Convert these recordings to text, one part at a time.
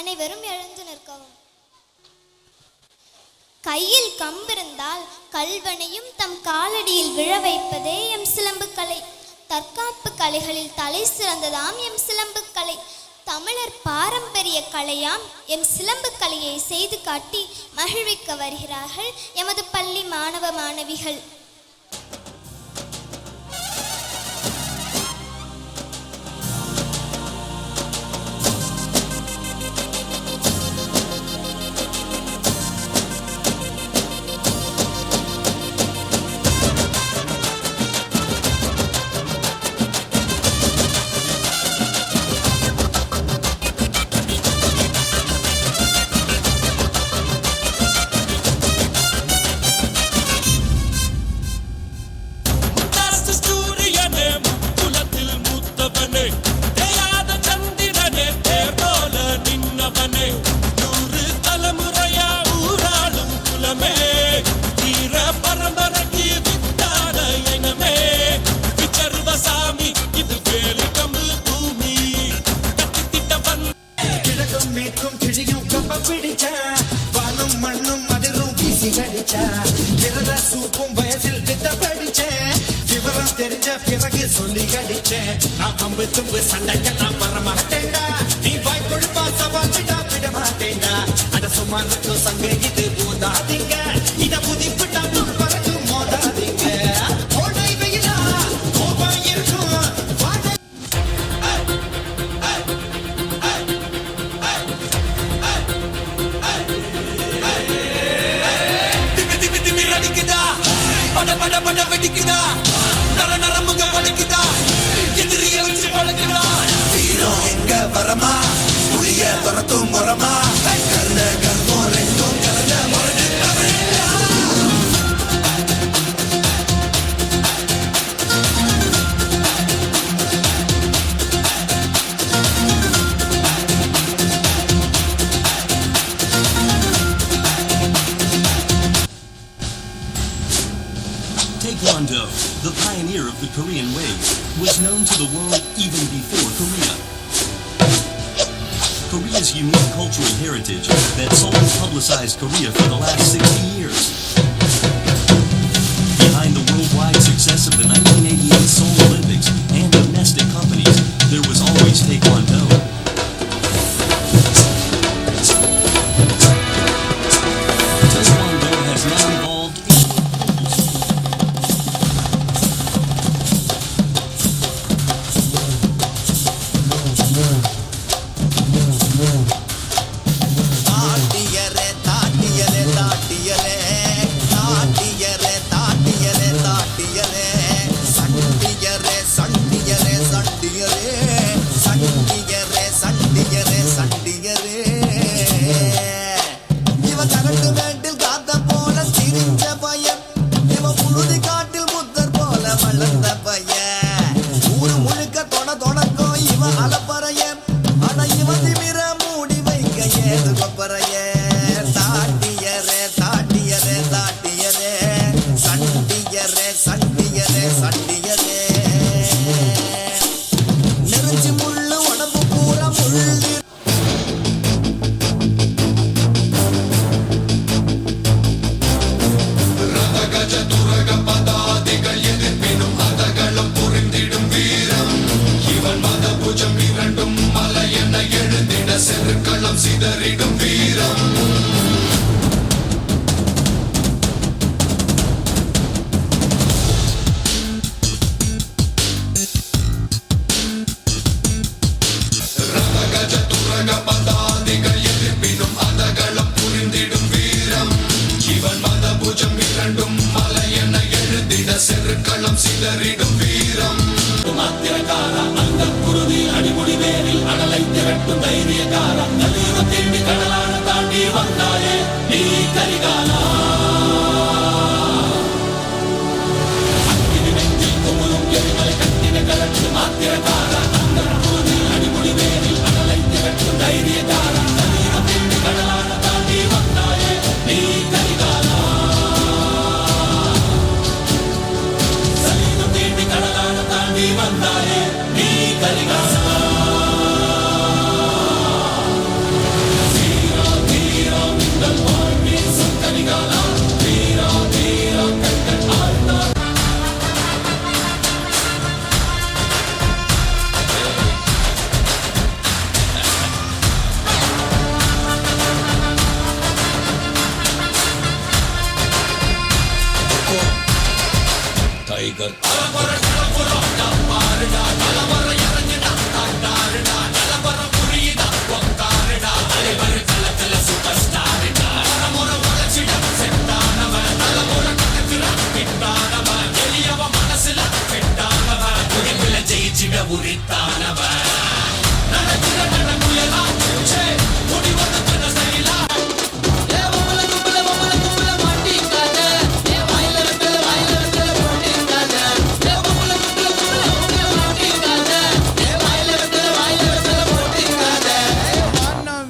அனைவரும் எழுந்து நிற்கவும். கையில் கம்பிருந்தால் கல்வனையும் தம் காலடியில் விழ வைப்பதே எம் சிலம்பு கலை. தற்காப்பு கலைகளில் தலை சிறந்ததாம் எம் சிலம்பு கலை. தமிழர் பாரம்பரிய கலையாம் எம் சிலம்பு கலையை செய்து காட்டி மகிழ்விக்க வருகிறார்கள் எமது பள்ளி மாணவ மாணவிகள். பிறகு சொல்லி கடிச்சேன் நான் கம்பு தும்பு சண்டைக்கெல்லாம் வர மாட்டேன்டா. நீ வாய் கொழுப்பா சவால்டா விட மாட்டேன்டா. அட சும்மா இருக்கும் சங்க இது போதாதீங்க. இத புதிப்பிட்டா பறக்கு மோதாதீங்க. கோடை வெயிலா கோபா இருக்கும் திமி திமி ரடிக்குதா பட பட பட வெடிக்குதா நர நரமுக வலிக்குதா எதிரிய வச்சு பழக்குதா. வீரம் எங்க வரமா புளிய துரத்தும் முறமா கருண கர்மம் ரெண்டும் கலந்த முரடு தமிழா. Taekwondo, the pioneer of the Korean Wave, was known to the world even before Korea. Korea's unique cultural heritage that solely publicized Korea for the last 60 years. Behind the worldwide success of the 1988 Seoul Olympics and domestic companies, there was always Taekwondo. Taekwondo has now evolved வந்தாயே. நீ கரிகாலா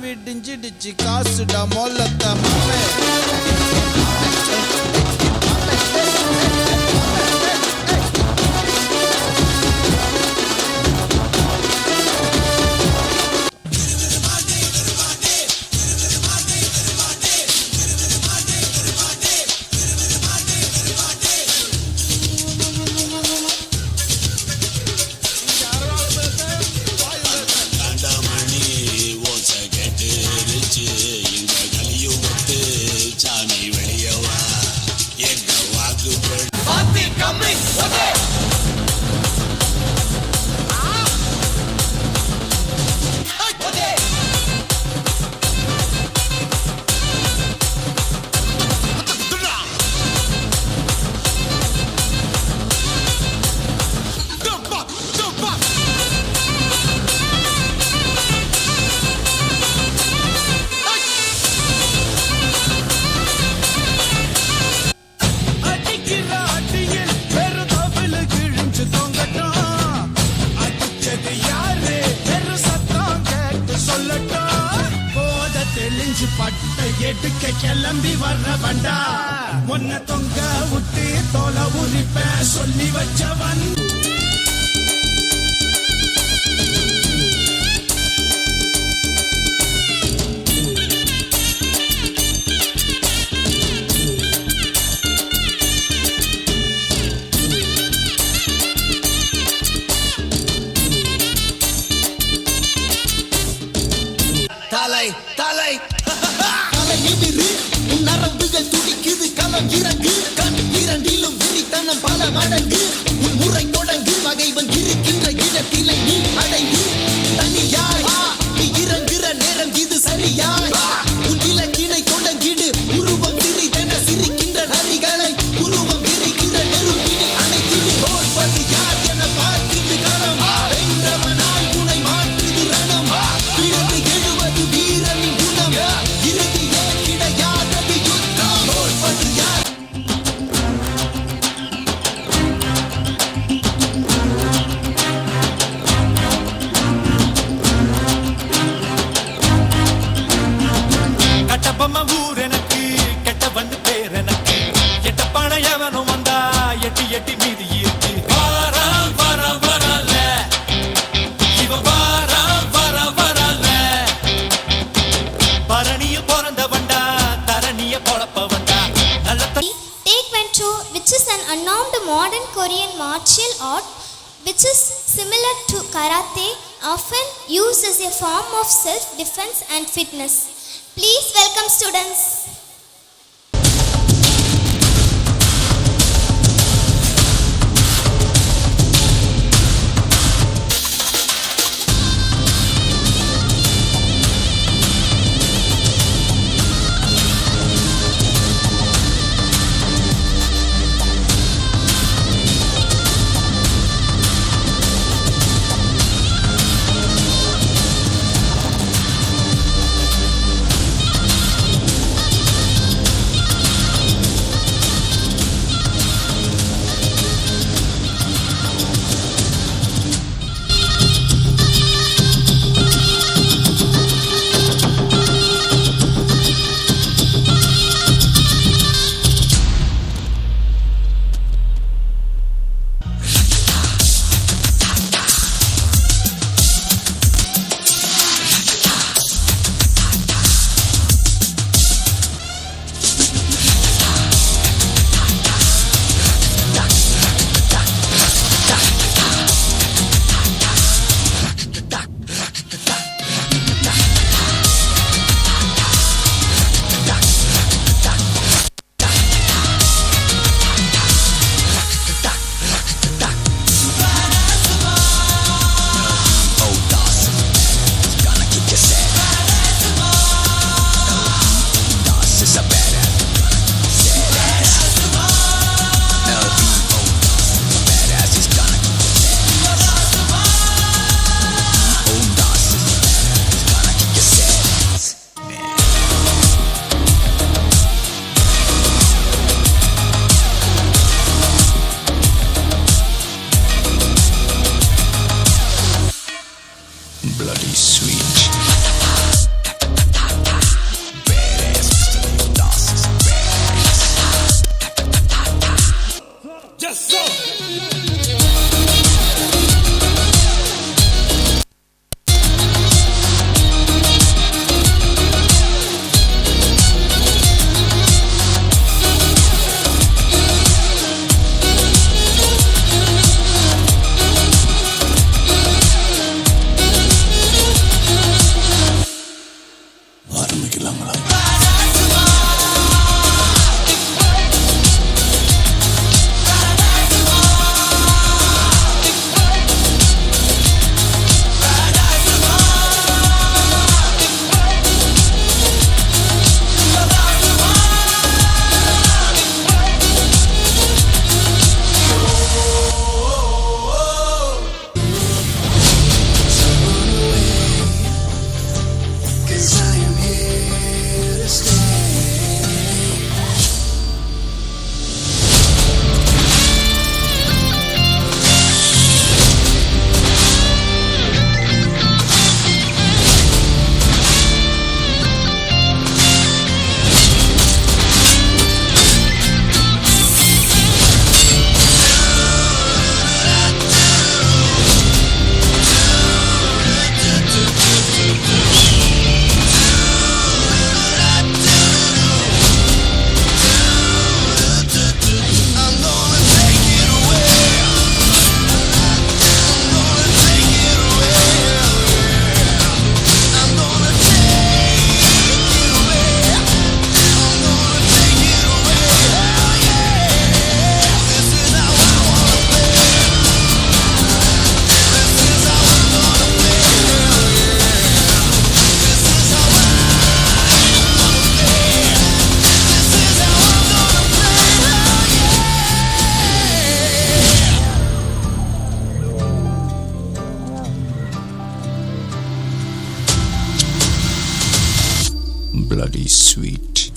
விடிஞ்சிடுச்சு காசுடா மொல்லத்த மாமே பட்டை எடுக்க கிளம்பி வர்ற வண்டா உன்னை தொங்க விட்டு தோலை உரிப்ப சொல்லி வச்சவன் தலை தலை நரம்புகள் துடிக்குது களம் இறங்கு கண் இரண்டிலும் விரித்தனம் பல மடங்கு உன் முறை தொடங்கு வகைவன் இருக்கின்ற இடத்திலே நீ அடைந்து தனியாய் நீ இறங்குற நேரம் இது சரியாய் உன் இலக்கினை தொடங்கிடு உருவம் சிறிதென சிரிக்கின்ற நரிகளை உருவம் விரிக்கிற நெருப்பினை அணைத்திடு தோற்பது யார் என பார்க்கிது களம் வென்றவனாய் உனை மாற்றுது ரணம் பிறந்து எழுவது வீரனின் குணம் இறுதியே கிடையாதது யுத்தம் தோற்பது யார் கட்டபொம்ம ஊர் எனக்கு கெட்டவன் பேர் எனக்கு எட்ட பணையவனும் வந்தா எட்டி எட்டி மீதி இருக்கு வாரா வர வரல இவ வாரா வர வரல பரணிய பிறந்த வண்டா தரணிய பொழப்ப வண்டா நல்ல Taekwondo, which is an unarmed modern Korean martial art which is similar to karate, often used as a form of self-defense and fitness. Please welcome students. bloody sweet.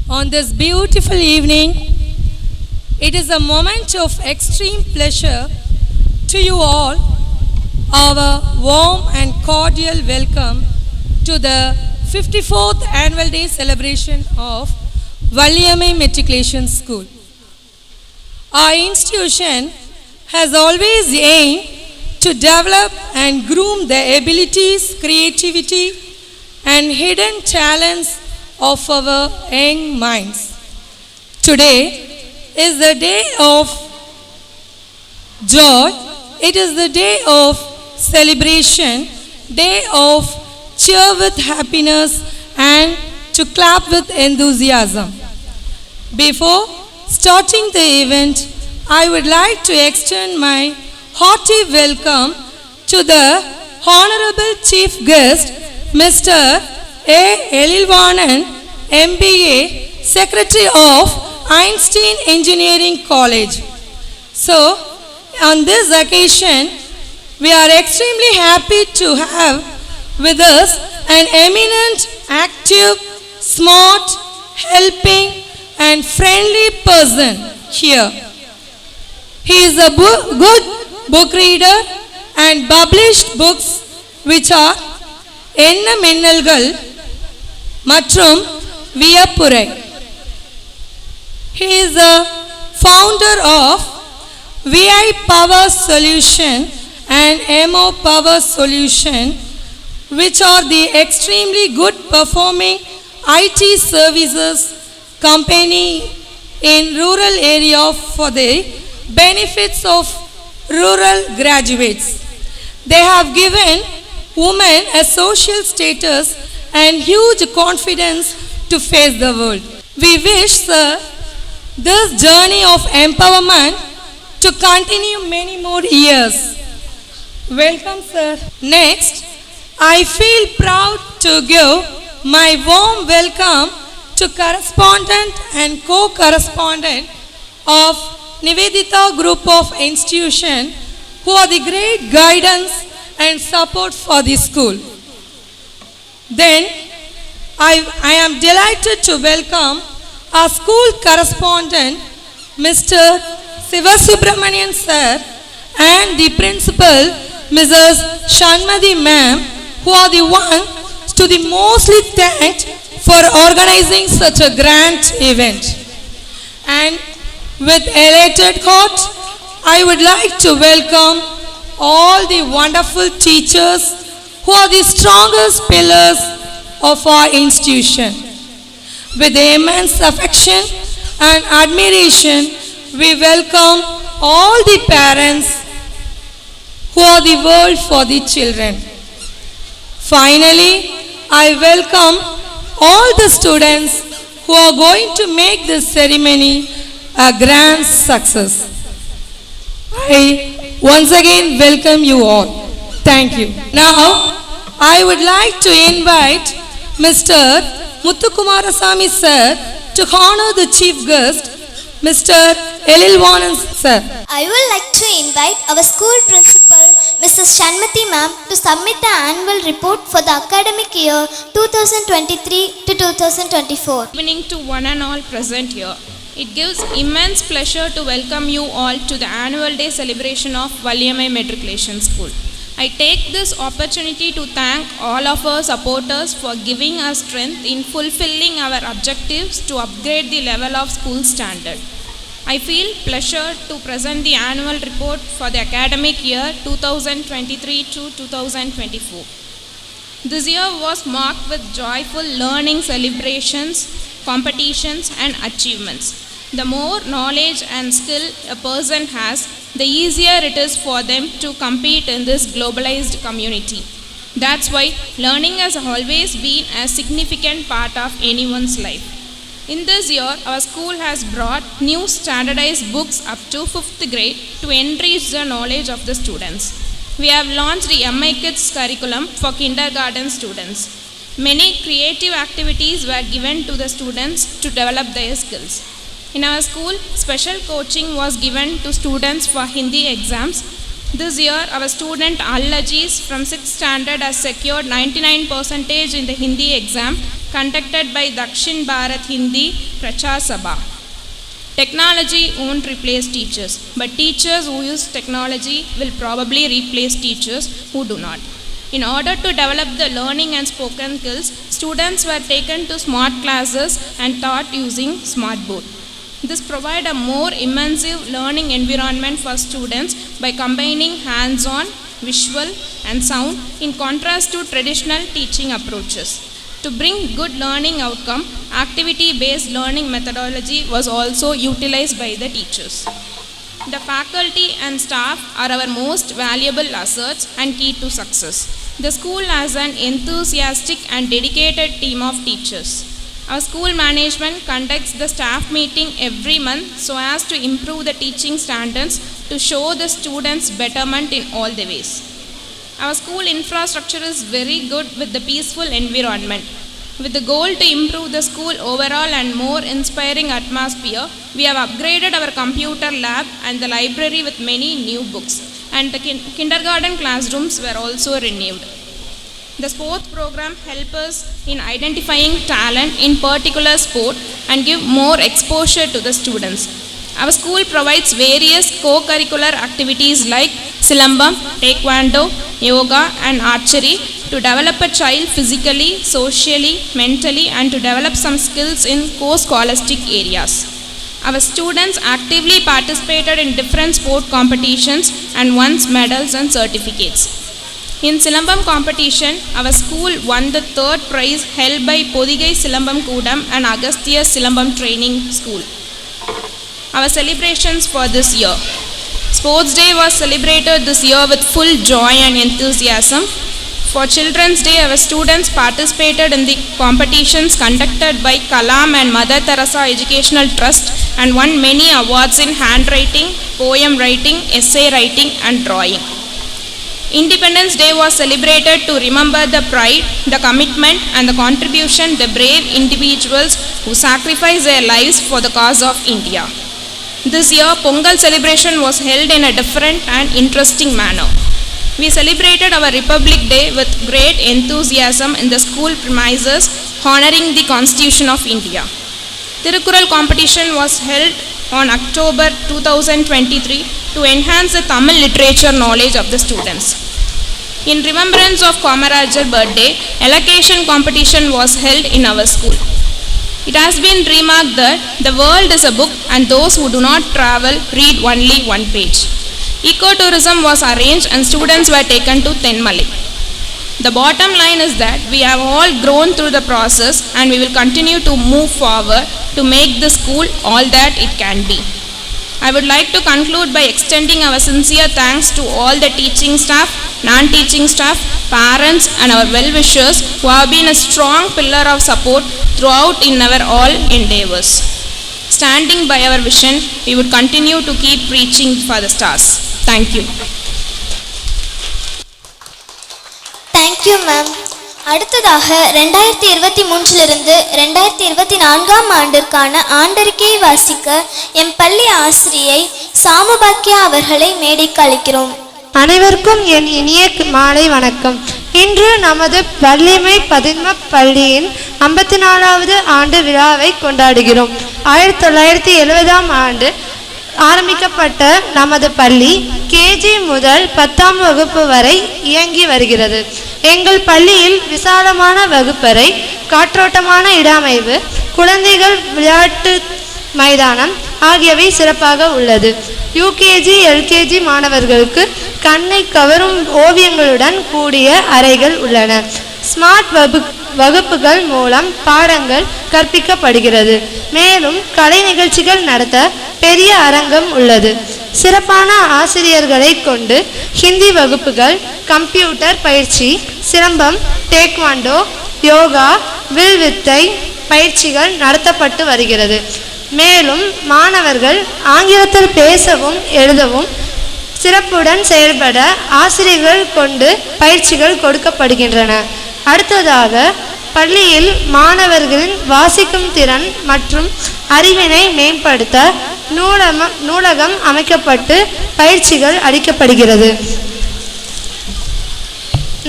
On this beautiful evening, it is a moment of extreme pleasure to you all, our warm and cordial welcome to the 54th Annual Day celebration of Valliyamai Matriculation School. Our institution has always aimed to develop and groom the abilities, creativity, and hidden talents of our young minds. Today is the day of joy. It is the day of celebration, day of cheer with happiness and to clap with enthusiasm. Before starting the event, I would like to extend my hearty welcome to the Honorable Chief Guest, Mr. A. Elilvanan, MBA, Secretary of Einstein Engineering College. So, on this occasion, we are extremely happy to have with us an eminent, active, smart, helping, and friendly person here. He is a good book reader and published books which are Enna Minnalgal மற்றும் வியப்புரை. He is the founder of VI Power Solution and MO Power Solution, which are the extremely good performing IT services company in rural area for the benefits of rural graduates. They have given women a social status and huge confidence to face the world. We wish, sir, this journey of empowerment to continue many more years. Welcome, sir. Next, I feel proud to give my warm welcome to correspondent and co-correspondent of Nivedita Group of Institution, who are the great guidance and support for the school. Then, I am delighted to welcome our school correspondent, Mr. Sivasubramanian sir, and the principal, Mrs. Shanmati ma'am, who are the ones to be mostly thanked for organizing such a grand event. And with elated heart, I would like to welcome all the wonderful teachers who are the strongest pillars of our institution. With immense affection and admiration, we welcome all the parents who are the world for the children. Finally, I welcome all the students who are going to make this ceremony a grand success. I once again welcome you all. Thank you. Now, I would like to invite Mr. Muthukumarasamy sir to honor the chief guest, Mr. Elilvanan sir. I would like to invite our school principal, Mrs. Shanmati ma'am, to submit the annual report for the academic year 2023 to 2024. Good evening to one and all present here. It gives immense pleasure to welcome you all to the annual day celebration of Valliyamai Matriculation School. I take this opportunity to thank all of our supporters for giving us strength in fulfilling our objectives to upgrade the level of school standard. I feel pleasure to present the annual report for the academic year 2023 to 2024. This year was marked with joyful learning celebrations, competitions and achievements. The more knowledge and skill a person has, the easier it is for them to compete in this globalized community. That's why learning has always been a significant part of anyone's life. In this year, our school has brought new standardized books up to 5th grade to enrich the knowledge of the students. We have launched the MI Kids curriculum for kindergarten students. Many creative activities were given to the students to develop their skills. In our school, special coaching was given to students for Hindi exams. This year, our student Al-Ajiz from 6th standard has secured 99% in the Hindi exam conducted by Dakshin Bharat Hindi Prachar Sabha. Technology won't replace teachers, but teachers who use technology will probably replace teachers who do not. In order to develop the learning and spoken skills, students were taken to smart classes and taught using smart board. This provides a more immersive learning environment for students by combining hands-on, visual and sound in contrast to traditional teaching approaches. To bring good learning outcome, activity-based learning methodology was also utilized by the teachers. The faculty and staff are our most valuable assets and key to success. The school has an enthusiastic and dedicated team of teachers. Our school management conducts the staff meeting every month so as to improve the teaching standards to show the students betterment in all the ways. Our school infrastructure is very good with the peaceful environment. With the goal to improve the school overall and more inspiring atmosphere, we have upgraded our computer lab and the library with many new books, and the kindergarten classrooms were also renewed. The sports program helps us in identifying talent in particular sport and give more exposure to the students. Our school provides various co-curricular activities like Silambam, Taekwondo, Yoga and Archery to develop a child physically, socially, mentally and to develop some skills in co-scholastic areas. Our students actively participated in different sport competitions and won medals and certificates. In Silambam competition, our school won the 3rd prize held by Podigai Silambam Kudam and Agastya Silambam Training School. Our celebrations for this year. Sports Day was celebrated this year with full joy and enthusiasm. For Children's Day, our students participated in the competitions conducted by Kalam and Mother Teresa Educational Trust and won many awards in handwriting, poem writing, essay writing and drawing. Independence Day was celebrated to remember the pride, the commitment and the contribution the brave individuals who sacrificed their lives for the cause of India. This year, Pongal celebration was held in a different and interesting manner. We celebrated our Republic Day with great enthusiasm in the school premises, honoring the Constitution of India. Tirukkural competition was held on October 2023 to enhance the Tamil literature knowledge of the students. In remembrance of Kamarajar birthday, allocation competition was held in our school. It has been remarked that the world is a book and those who do not travel read only one page. Ecotourism was arranged and students were taken to Tenmalai. The bottom line is that we have all grown through the process and we will continue to move forward to make the school all that it can be. I would like to conclude by extending our sincere thanks to all the teaching staff, non-teaching staff, parents and our well-wishers who have been a strong pillar of support throughout in our all endeavors. Standing by our vision, we would continue to keep reaching for the stars. Thank you. Thank you, ma'am. அடுத்ததாக 2023 2024 ஆண்டிற்கான ஆண்டறிக்கையை வாசிக்க M பள்ளி ஆசிரியை சாமுபாக்கியா அவர்களை மேடைக்கு அழைக்கிறோம். அனைவருக்கும் என் இனிய மாலை வணக்கம். இன்று நமது வள்ளியம்மை பத்ம பள்ளியின் 54வது ஆண்டு விழாவை கொண்டாடுகிறோம். 1970ஆம் ஆண்டு ஆரம்பிக்கப்பட்ட நமது பள்ளி கேஜி முதல் 10ஆம் வகுப்பு வரை இயங்கி வருகிறது. எங்கள் பள்ளியில் விசாலமான வகுப்பறை, காற்றோட்டமான இடமைவு, குழந்தைகள் விளையாட்டு மைதானம் ஆகியவை சிறப்பாக உள்ளது. யூகேஜி எல்கேஜி மாணவர்களுக்கு கண்ணை கவரும் ஓவியங்களுடன் கூடிய அறைகள் உள்ளன. ஸ்மார்ட் வகுப்புகள் மூலம் பாடங்கள் கற்பிக்கப்படுகிறது. மேலும் கலை நிகழ்ச்சிகள் நடத்த பெரிய அரங்கம் உள்ளது. சிறப்பான ஆசிரியர்களை கொண்டு ஹிந்தி வகுப்புகள், கம்ப்யூட்டர் பயிற்சி, சிலம்பம், டேக்வாண்டோ, யோகா, வில்வித்தை, பயிற்சிகள் நடத்தப்பட்டு வருகிறது. மேலும் மாணவர்கள் ஆங்கிலத்தில் பேசவும் எழுதவும் சிறப்புடன் செயல்பட ஆசிரியர்கள் கொண்டு பயிற்சிகள் கொடுக்கப்படுகின்றன. அடுத்ததாக பள்ளியில் மாணவர்களின் வாசிக்கும் திறன் மற்றும் அறிவினை மேம்படுத்த நூலகம் அமைக்கப்பட்டு பயிற்சிகள் அளிக்கப்படுகிறது.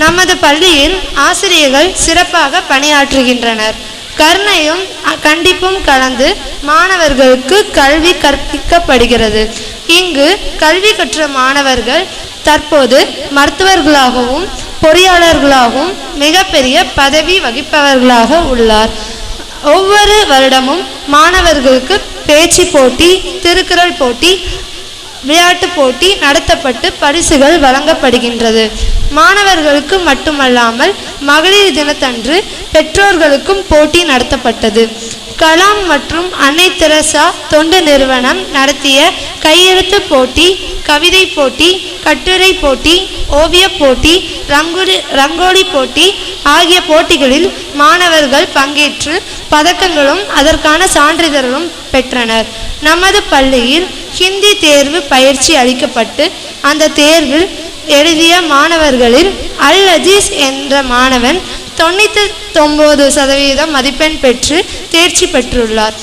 நமது பள்ளியில் ஆசிரியர்கள் சிறப்பாக பணியாற்றுகின்றனர். கருணையும் கண்டிப்பும் கலந்து மாணவர்களுக்கு கல்வி கற்பிக்கப்படுகிறது. இங்கு கல்வி கற்ற மாணவர்கள் தற்போது மருத்துவர்களாகவும் பொறியாளர்களாகவும் மிகப்பெரிய பதவி வகிப்பவர்களாக உள்ளார். ஒவ்வொரு வருடமும் மாணவர்களுக்கு பேச்சு போட்டி, திருக்குறள் போட்டி, விளையாட்டு போட்டி நடத்தப்பட்டு பரிசுகள் வழங்கப்படுகின்றது. மாணவர்களுக்கு மட்டுமல்லாமல் மகளிர் தினத்தன்று பெற்றோர்களுக்கும் போட்டி நடத்தப்பட்டது. கலாம் மற்றும் அன்னை தெரசா தொண்டு நிறுவனம் நடத்திய கையெழுத்து போட்டி, கவிதை போட்டி, கட்டுரை போட்டி, ஓவியப் போட்டி, ரங்கோலி போட்டி ஆகிய போட்டிகளில் மாணவர்கள் பங்கேற்று பதக்கங்களும் அதற்கான சான்றிதழ்களும் பெற்றனர். நமது பள்ளியில் ஹிந்தி தேர்வு பயிற்சி அளிக்கப்பட்டு அந்த தேர்வில் எழுதிய மாணவர்களில் அல் அஜீஸ் என்ற மாணவன் 99% மதிப்பெண் பெற்று தேர்ச்சி பெற்றுள்ளார்.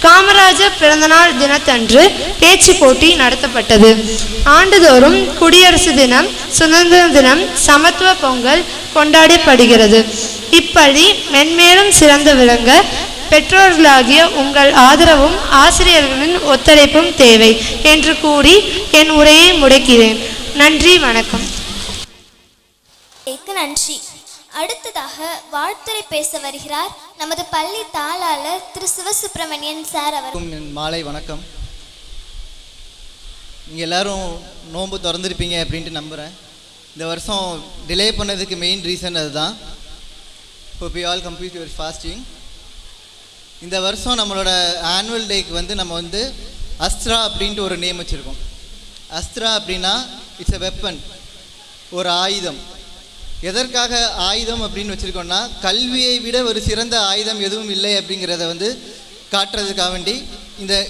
காமராஜர் பிறந்தநாள் தினத்தன்று பேச்சு போட்டி நடத்தப்பட்டது. ஆண்டுதோறும் குடியரசு தினம், சுதந்திர தினம், சமத்துவ பொங்கல் கொண்டாடப்படுகிறது. இப்பள்ளி மென்மேலும் சிறந்து விளங்க பெற்றோர்களாகிய உங்கள் ஆதரவும் ஆசிரியர்களின் ஒத்துழைப்பும் தேவை என்று கூறி என் உரையை முடக்கிறேன். நன்றி, வணக்கம். நன்றி. அடுத்ததாக வாழ்த்துரை பேச வருகிறார் நமது பள்ளி தாளாளர் திரு சிவசுப்பிரமணியன் சார் அவர்கள். மாலை வணக்கம். நீங்கள் எல்லாரும் நோன்பு திறந்துருப்பீங்க அப்படின்ட்டு நம்புகிறேன். இந்த வருஷம் டிலே பண்ணதுக்கு மெயின் ரீசன் அதுதான். Hope you all complete your fasting. இந்த வருஷம் நம்மளோட ஆனுவல் டேக்கு நம்ம அஸ்த்ரா அப்படின்ட்டு ஒரு நேம் வச்சுருக்கோம். அஸ்த்ரா அப்படின்னா இட்ஸ் எ வெப்பன், ஒரு ஆயுதம். எதற்காக ஆயுதம் அப்படின்னு வச்சுருக்கோன்னா, கல்வியை விட ஒரு சிறந்த ஆயுதம் எதுவும் இல்லை அப்படிங்கிறத காட்டுறதுக்காக வேண்டி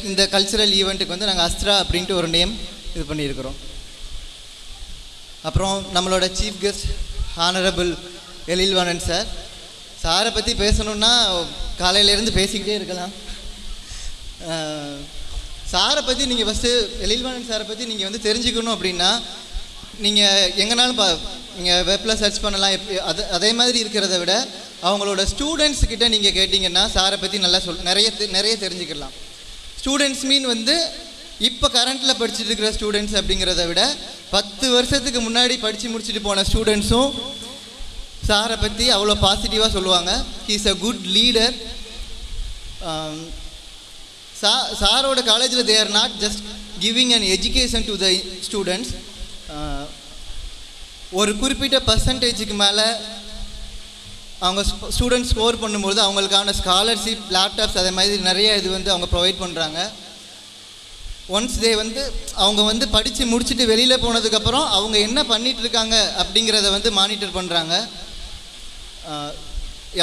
இந்த கல்ச்சுரல் ஈவெண்ட்டுக்கு நாங்கள் அஸ்த்ரா அப்படின்ட்டு ஒரு நேம் இது பண்ணியிருக்கிறோம். அப்புறம் நம்மளோட சீஃப் கெஸ்ட் ஹானரபிள் எழில்வாணன் சாரை பற்றி பேசணுன்னா காலையிலேருந்து பேசிக்கிட்டே இருக்கலாம். சாரை பற்றி நீங்கள் ஃபஸ்ட்டு எழில்வாணன் சாரை பற்றி நீங்கள் தெரிஞ்சுக்கணும் அப்படின்னா நீங்கள் எங்கேனாலும் நீங்கள் வெப்பில் சர்ச் பண்ணலாம். அதே மாதிரி இருக்கிறத விட அவங்களோட ஸ்டூடெண்ட்ஸ்கிட்ட நீங்கள் கேட்டிங்கன்னா சாரை பற்றி நல்லா நிறைய தெரிஞ்சுக்கலாம். ஸ்டூடெண்ட்ஸ் மீன் இப்போ கரண்ட்டில் படிச்சுட்டு இருக்கிற ஸ்டூடெண்ட்ஸ் அப்படிங்கிறத விட 10 வருஷத்துக்கு முன்னாடி படித்து முடிச்சுட்டு போன ஸ்டூடெண்ட்ஸும் சாரை பற்றி அவ்வளோ பாசிட்டிவாக சொல்லுவாங்க. He is a good leader. சாரோட காலேஜில் they are not just giving an education to the students. ஒரு குறிப்பிட்ட பர்சன்டேஜுக்கு மேலே அவங்க ஸ்டூடெண்ட்ஸ் ஸ்கோர் பண்ணும்போது அவங்களுக்கான ஸ்காலர்ஷிப், லேப்டாப்ஸ் அதே மாதிரி நிறைய அவங்க ப்ரொவைட் பண்ணுறாங்க. ஒன்ஸ் தே அவங்க படித்து முடிச்சுட்டு வெளியில் போனதுக்கப்புறம் அவங்க என்ன பண்ணிகிட்ருக்காங்க அப்படிங்கிறத மானிட்டர் பண்ணுறாங்க.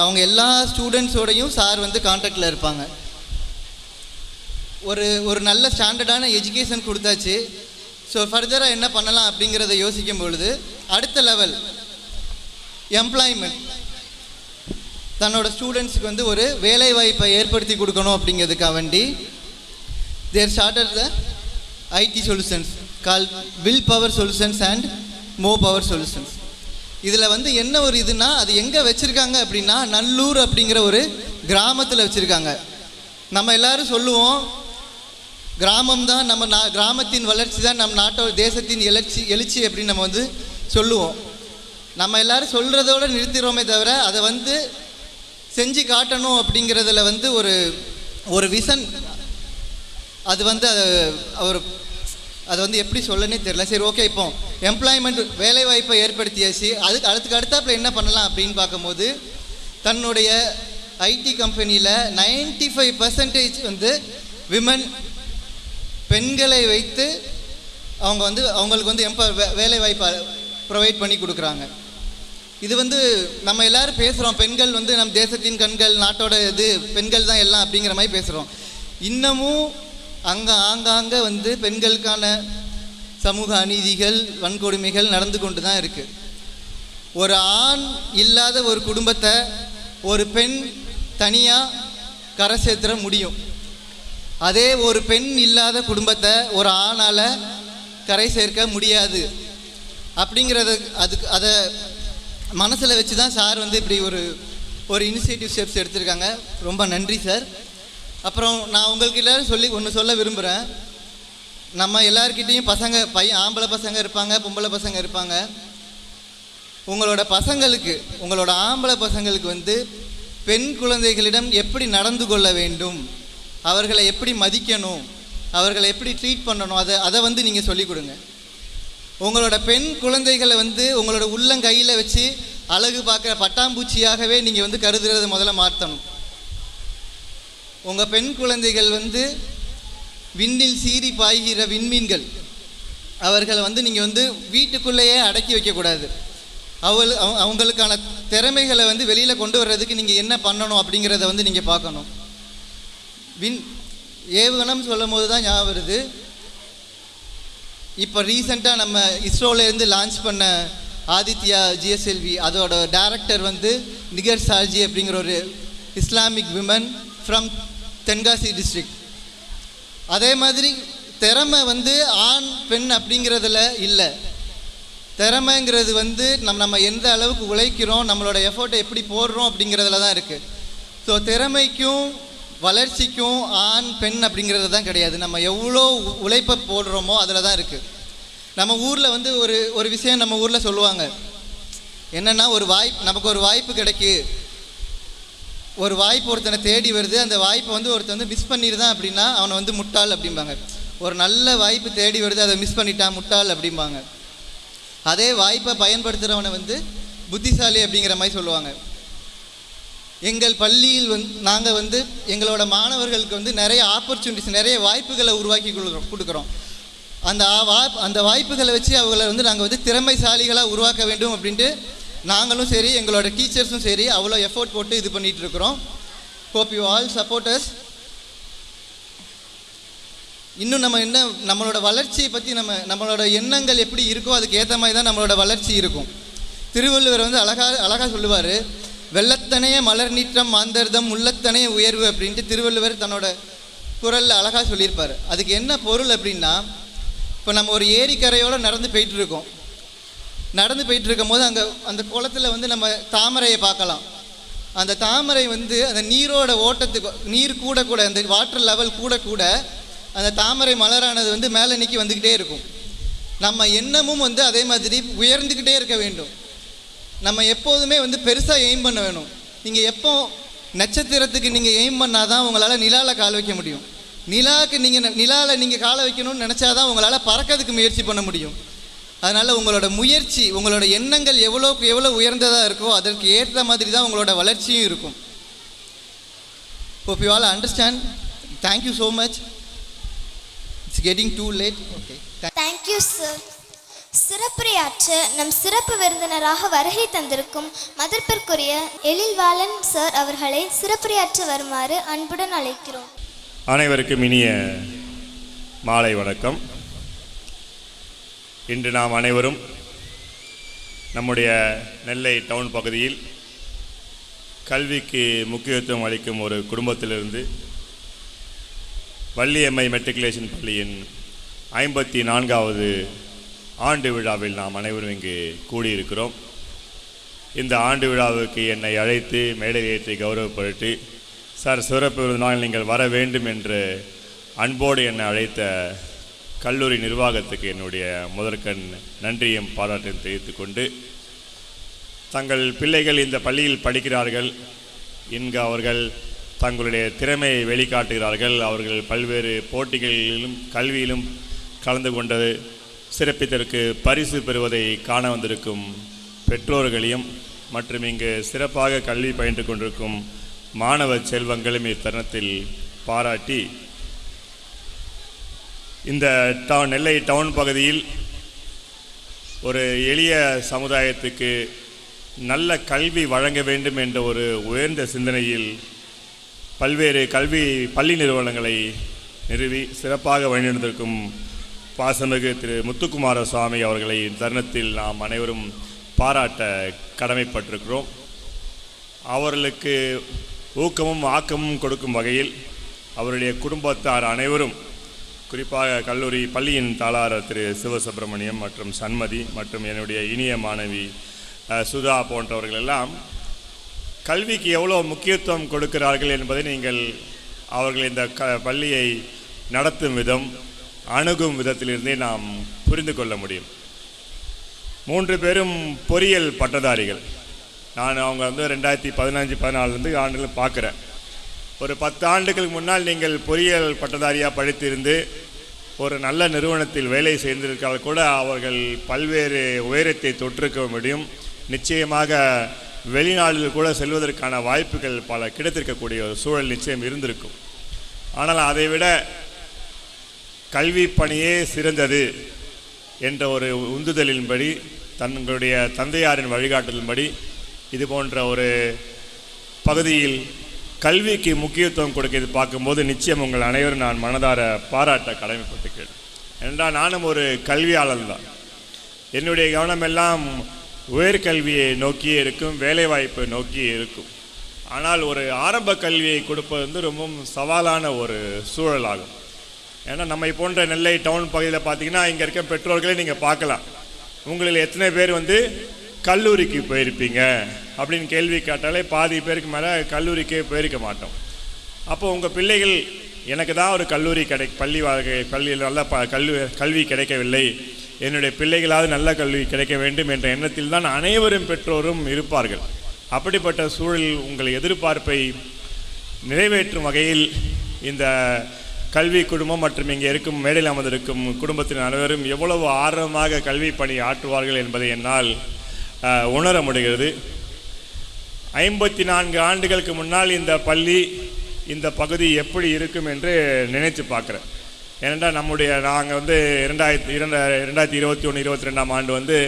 அவங்க எல்லா ஸ்டூடெண்ட்ஸோடையும் சார் கான்டாக்டில் இருப்பாங்க. ஒரு நல்ல ஸ்டாண்டர்டான எஜுகேஷன் கொடுத்தாச்சு. ஸோ ஃபர்தராக என்ன பண்ணலாம் அப்படிங்கிறத யோசிக்கும் பொழுது அடுத்த லெவல் எம்ப்ளாய்மெண்ட், தன்னோட ஸ்டூடெண்ட்ஸுக்கு ஒரு வேலை வாய்ப்பை ஏற்படுத்தி கொடுக்கணும் அப்படிங்கிறதுக்காக வேண்டி there started the IT solutions call Will Power Solutions and Mo Power Solutions. இதில் என்ன ஒரு இதுனா, அது எங்கே வச்சுருக்காங்க அப்படின்னா நல்லூர் அப்படிங்கிற ஒரு கிராமத்தில் வச்சுருக்காங்க. நம்ம எல்லோரும் சொல்லுவோம், கிராமம் தான் நம்ம கிராமத்தின் வளர்ச்சி தான் நம் நாட்டோட தேசத்தின் எழுச்சி அப்படின்னு நம்ம சொல்லுவோம். நம்ம எல்லோரும் சொல்கிறதோடு நிறுத்திடுறோமே தவிர அதை செஞ்சு காட்டணும் அப்படிங்கிறதுல ஒரு விஷன் அது அது எப்படி சொல்லனே தெரியல. சரி, ஓகே, இப்போ எம்ப்ளாய்மெண்ட் வேலைவாய்ப்பை ஏற்படுத்தியாச்சு. அதுக்கு அடுத்தாப்பில் என்ன பண்ணலாம் அப்படின்னு பார்க்கும்போது தன்னுடைய ஐடி கம்பெனியில் 95% விமன் பெண்களை வைத்து அவங்க அவங்களுக்கு வேலைவாய்ப்பை ப்ரொவைட் பண்ணி கொடுக்குறாங்க. இது வந்து நம்ம எல்லாரும் பேசுகிறோம், பெண்கள் வந்து நம் தேசத்தின் கண்கள், நாட்டோட இது பெண்கள் தான் எல்லாம் அப்படிங்கிற மாதிரி பேசுகிறோம். இன்னமும் ஆங்காங்கே வந்து பெண்களுக்கான சமூக அநீதிகள், வன்கொடுமைகள் நடந்து கொண்டு தான் இருக்குது. ஒரு ஆண் இல்லாத ஒரு குடும்பத்தை ஒரு பெண் தனியாக கரை சேர்த்துற முடியும். அதே ஒரு பெண் இல்லாத குடும்பத்தை ஒரு ஆணால் கரை சேர்க்க முடியாது. அப்படிங்கிறத அதை மனசில் வச்சு தான் சார் வந்து இப்படி ஒரு இனிஷியேட்டிவ் ஸ்டெப்ஸ் எடுத்திருக்காங்க. ரொம்ப நன்றி சார். அப்புறம் நான் உங்களுக்கு எல்லாரும் ஒன்று சொல்ல விரும்புகிறேன். நம்ம எல்லாருக்கிட்டேயும் ஆம்பளை பசங்க இருப்பாங்க, பொம்பளை பசங்க இருப்பாங்க. உங்களோட ஆம்பளை பசங்களுக்கு வந்து பெண் குழந்தைகளிடம் எப்படி நடந்து கொள்ள வேண்டும், அவர்களை எப்படி மதிக்கணும், அவர்களை எப்படி ட்ரீட் பண்ணணும், அதை வந்து நீங்கள் சொல்லிக் கொடுங்க. உங்களோட பெண் குழந்தைகளை வந்து உங்களோட உள்ளங்கையில் வச்சு அழகு பார்க்குற பட்டாம்பூச்சியாகவே நீங்கள் வந்து கருதுறதை முதல்ல மாற்றணும். உங்கள் பெண் குழந்தைகள் வந்து விண்ணில் சீறி பாய்கிற விண்மீன்கள். அவர்களை வந்து நீங்கள் வந்து வீட்டுக்குள்ளேயே அடக்கி வைக்கக்கூடாது. அவங்களுக்கான திறமைகளை வந்து வெளியில் கொண்டு வர்றதுக்கு நீங்கள் என்ன பண்ணணும் அப்படிங்கிறத வந்து நீங்கள் பார்க்கணும். ஏவுகணம் சொல்லும் போது தான் ஞாபகம் வருது, இப்போ ரீசெண்டாக நம்ம இஸ்ரோலேருந்து லான்ச் பண்ண ஆதித்யா GSLV அதோட டைரக்டர் வந்து நிகர் சார்ஜி அப்படிங்கிற ஒரு Islamic women from Tenkasi district. அதே மாதிரி திறமை வந்து ஆண் பெண் அப்படிங்கிறதுல இல்லை. திறமைங்கிறது வந்து நம்ம எந்த அளவுக்கு உழைக்கிறோம், நம்மளோட எஃபோர்ட்டை எப்படி போடுறோம் அப்படிங்கிறதுல தான் இருக்குது. ஸோ திறமைக்கும் வளர்ச்சிக்கும் ஆண் பெண் அப்படிங்கிறது தான் கிடையாது. நம்ம எவ்வளோ உழைப்பை போடுறோமோ அதில் தான் இருக்குது. நம்ம ஊரில் வந்து ஒரு விஷயம் நம்ம ஊரில் சொல்லுவாங்க என்னென்னா, நமக்கு ஒரு வாய்ப்பு கிடைக்கு, ஒரு வாய்ப்பு ஒருத்தனை தேடி வருது, அந்த வாய்ப்பை வந்து ஒருத்தன் வந்து மிஸ் பண்ணிடுதான் அப்படின்னா அவனை வந்து முட்டாள் அப்படிம்பாங்க. ஒரு நல்ல வாய்ப்பு தேடி வருது, அதை மிஸ் பண்ணிட்டான் முட்டாள் அப்படிம்பாங்க. அதே வாய்ப்பை பயன்படுத்துகிறவனை வந்து புத்திசாலி அப்படிங்கிற மாதிரி சொல்லுவாங்க. எங்கள் பள்ளியில் நாங்கள் வந்து எங்களோட மாணவர்களுக்கு வந்து நிறைய ஆப்பர்ச்சுனிட்டிஸ், நிறைய வாய்ப்புகளை உருவாக்கி கொடுக்குறோம். அந்த வாய்ப்புகளை வச்சு அவங்கள வந்து நாங்கள் வந்து திறமைசாலிகளாக உருவாக்க வேண்டும் அப்படின்ட்டு நாங்களும் சரி, எங்களோட டீச்சர்ஸும் சரி அவ்வளோ எஃபோர்ட் போட்டு இது பண்ணிகிட்டு இருக்கிறோம். Hope you all support us. இன்னும் நம்மளோட வளர்ச்சியை பற்றி நம்மளோட எண்ணங்கள் எப்படி இருக்கோ அதுக்கு ஏற்ற மாதிரி தான் நம்மளோட வளர்ச்சி இருக்கும். திருவள்ளுவர் வந்து அழகாக சொல்லுவார், வெள்ளத்தனைய மலர் நீற்றம் மாந்தர்தம் உள்ளத்தனைய உயர்வு அப்படின்ட்டு திருவள்ளுவர் தன்னோட குரலில் அழகாக சொல்லியிருப்பார். அதுக்கு என்ன பொருள் அப்படின்னா, இப்போ நம்ம ஒரு ஏரிக்கரையோடு நடந்து போயிட்டுருக்கோம். நடந்து போயிட்டுருக்கும் போது அந்த குளத்தில் வந்து நம்ம தாமரையை பார்க்கலாம். அந்த தாமரை வந்து அந்த நீரோட ஓட்டத்துக்கு, நீர் கூட அந்த வாட்டர் லெவல் கூட அந்த தாமரை மலரானது வந்து மேலே நிற்கி வந்துக்கிட்டே இருக்கும். நம்ம எண்ணமும் வந்து அதே மாதிரி உயர்ந்துக்கிட்டே இருக்க வேண்டும். நம்ம எப்போதுமே வந்து பெருசாக எய்ம் பண்ண வேணும். நீங்கள் எப்போ நட்சத்திரத்துக்கு நீங்கள் எய்ம் பண்ணால் தான் உங்களால் நிலாவில் கால் வைக்க முடியும். நிலாவில் நீங்கள் காலை வைக்கணும்னு நினச்சாதான் உங்களால் பறக்கிறதுக்கு முயற்சி பண்ண முடியும். அதனால் உங்களோட முயற்சி, உங்களோட எண்ணங்கள் எவ்வளோக்கு எவ்வளோ உயர்ந்ததாக இருக்கோ அதற்கு ஏற்ற மாதிரி தான் உங்களோட வளர்ச்சியும் இருக்கும். Hope you all understand. Thank you so much. It's getting too late. Okay. Thank you sir. சிறப்புரையாற்ற நம் சிறப்பு விருந்தினராக வருகை தந்திருக்கும் மதிப்பிற்குரிய எழில்வாளன் சார் அவர்களை சிறப்புரையாற்ற வருமாறு அன்புடன் அழைக்கிறோம். அனைவருக்கும் இனிய மாலை வணக்கம். இன்று நாம் அனைவரும் நம்முடைய நெல்லை டவுன் பகுதியில் கல்விக்கு முக்கியத்துவம் அளிக்கும் ஒரு குடும்பத்திலிருந்து வள்ளியம்மை மெட்ரிகுலேஷன் பள்ளியின் 54வது ஆண்டு விழாவில் நாம் அனைவரும் இங்கு கூடியிருக்கிறோம். இந்த ஆண்டு விழாவுக்கு என்னை அழைத்து மேடையில் ஏற்றி கௌரவப்படுத்தி, சார் சிறப்பு விருந்தினால் நீங்கள் வர வேண்டும் என்று அன்போடு என்னை அழைத்த கல்லூரி நிர்வாகத்துக்கு என்னுடைய முதற்கண் நன்றியும் பாராட்டையும் தெரிவித்துக் கொண்டு, தங்கள் பிள்ளைகள் இந்த பள்ளியில் படிக்கிறார்கள், இங்கு அவர்கள் தங்களுடைய திறமையை வெளிக்காட்டுகிறார்கள், அவர்கள் பல்வேறு போட்டிகளிலும் கல்வியிலும் கலந்து கொண்டது சிறப்பித்தற்கு பரிசு பெறுவதை காண வந்திருக்கும் பெற்றோர்களையும் மற்றும் இங்கு சிறப்பாக கல்வி பயின்று கொண்டிருக்கும் மாணவ செல்வங்களும் இத்தருணத்தில் பாராட்டி, இந்த நெல்லை டவுன் பகுதியில் ஒரு எளிய சமுதாயத்துக்கு நல்ல கல்வி வழங்க வேண்டும் என்ற ஒரு உயர்ந்த சிந்தனையில் பல்வேறு பள்ளி நிறுவனங்களை நிறுவி சிறப்பாக வழிநடத்திருக்கும் பாசமிகு திரு முத்துக்குமார சுவாமி அவர்களை தருணத்தில் நாம் அனைவரும் பாராட்ட கடமைப்பட்டிருக்கிறோம். அவர்களுக்கு ஊக்கமும் ஆக்கமும் கொடுக்கும் வகையில் அவருடைய குடும்பத்தார் அனைவரும், குறிப்பாக பள்ளியின் தாளாளர் திரு சிவசுப்பிரமணியம் மற்றும் சண்மதி மற்றும் என்னுடைய இனிய மாணவி சுதா போன்றவர்கள் எல்லாம் கல்விக்கு எவ்வளோ முக்கியத்துவம் கொடுக்கிறார்கள் என்பதை நீங்கள் அவர்கள் இந்த பள்ளியை நடத்தும் விதம், அணுகும் விதத்திலிருந்தே நாம் புரிந்து கொள்ள முடியும். 3 பேரும் பொறியியல் பட்டதாரிகள். நான் அவங்க 2015-14 ஆண்டுகள் பார்க்குறேன். ஒரு 10 ஆண்டுகளுக்கு முன்னால் நீங்கள் பொறியியல் பட்டதாரியாக படித்திருந்து ஒரு நல்ல நிறுவனத்தில் வேலை செய்திருக்கால் கூட அவர்கள் பல்வேறு உயரத்தை தொற்றிருக்க முடியும். நிச்சயமாக வெளிநாடுகள் கூட செல்வதற்கான வாய்ப்புகள் பல கிடைத்திருக்கக்கூடிய ஒரு சூழல் நிச்சயம் இருந்திருக்கும். ஆனால் அதைவிட கல்வி பணியே சிறந்தது என்ற ஒரு உந்துதலின்படி, தங்களுடைய தந்தையாரின் வழிகாட்டலின்படி இது போன்ற ஒரு பகுதியில் கல்விக்கு முக்கியத்துவம் கொடுக்கிறது பார்க்கும்போது நிச்சயம் உங்கள் அனைவரும் நான் மனதார பாராட்ட கடமைப்பட்டிருக்கிறேன். என்றால் நானும் ஒரு கல்வியாளர் தான். என்னுடைய கவனமெல்லாம் உயர்கல்வியை நோக்கியே இருக்கும், வேலைவாய்ப்பை நோக்கியே இருக்கும். ஆனால் ஒரு ஆரம்ப கல்வியை கொடுப்பது ரொம்பவும் சவாலான ஒரு சூழலாகும். ஏன்னா நம்மை போன்ற நெல்லை டவுன் பகுதியில் பார்த்தீங்கன்னா இங்கே இருக்க பெற்றோர்களே நீங்கள் பார்க்கலாம். உங்களில் எத்தனை பேர் கல்லூரிக்கு போயிருப்பீங்க அப்படின்னு கேள்வி கேட்டாலே பாதி பேருக்கு மேலே கல்லூரிக்கே போயிருக்க மாட்டோம். அப்போ உங்கள் பிள்ளைகள் எனக்கு தான் ஒரு கல்லூரி பள்ளியில் நல்ல கல்வி கிடைக்கவில்லை, என்னுடைய பிள்ளைகளாவது நல்ல கல்வி கிடைக்க வேண்டும் என்ற எண்ணத்தில் தான் அனைவரும் பெற்றோரும் இருப்பார்கள். அப்படிப்பட்ட சூழலில் உங்கள் எதிர்பார்ப்பை நிறைவேற்றும் வகையில் இந்த கல்வி குடும்பம் மற்றும் இங்கே இருக்கும் மேடையில் அமர்ந்திருக்கும் குடும்பத்தின் அனைவரும் எவ்வளவு ஆர்வமாக கல்வி பணி ஆற்றுவார்கள் என்பதை என்னால் உணர முடிகிறது. 54 ஆண்டுகளுக்கு முன்னால் இந்த பள்ளி, இந்த பகுதி எப்படி இருக்கும் என்று நினைத்து பார்க்குறேன். ஏனென்றால் நாங்கள் 2021-22 ஆண்டு